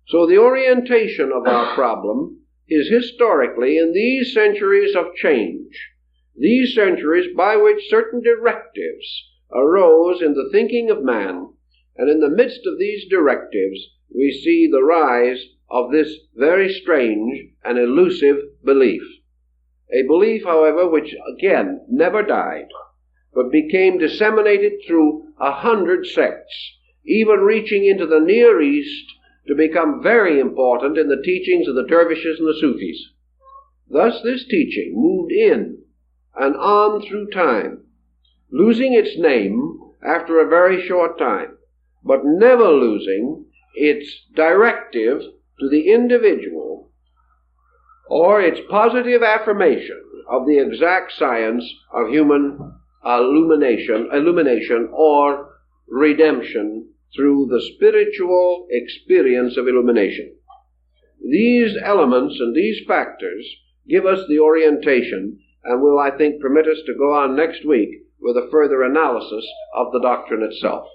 [SPEAKER 1] So the orientation of our problem is historically in these centuries of change, these centuries by which certain directives arose in the thinking of man, and in the midst of these directives we see the rise of this very strange and elusive belief. A belief, however, which again never died, but became disseminated through 100 sects, even reaching into the Near East to become very important in the teachings of the dervishes and the Sufis. Thus this teaching moved in and on through time, losing its name after a very short time, but never losing its directive to the individual or its positive affirmation of the exact science of human illumination or redemption through the spiritual experience of illumination. These elements and these factors give us the orientation and will, I think, permit us to go on next week with a further analysis of the doctrine itself.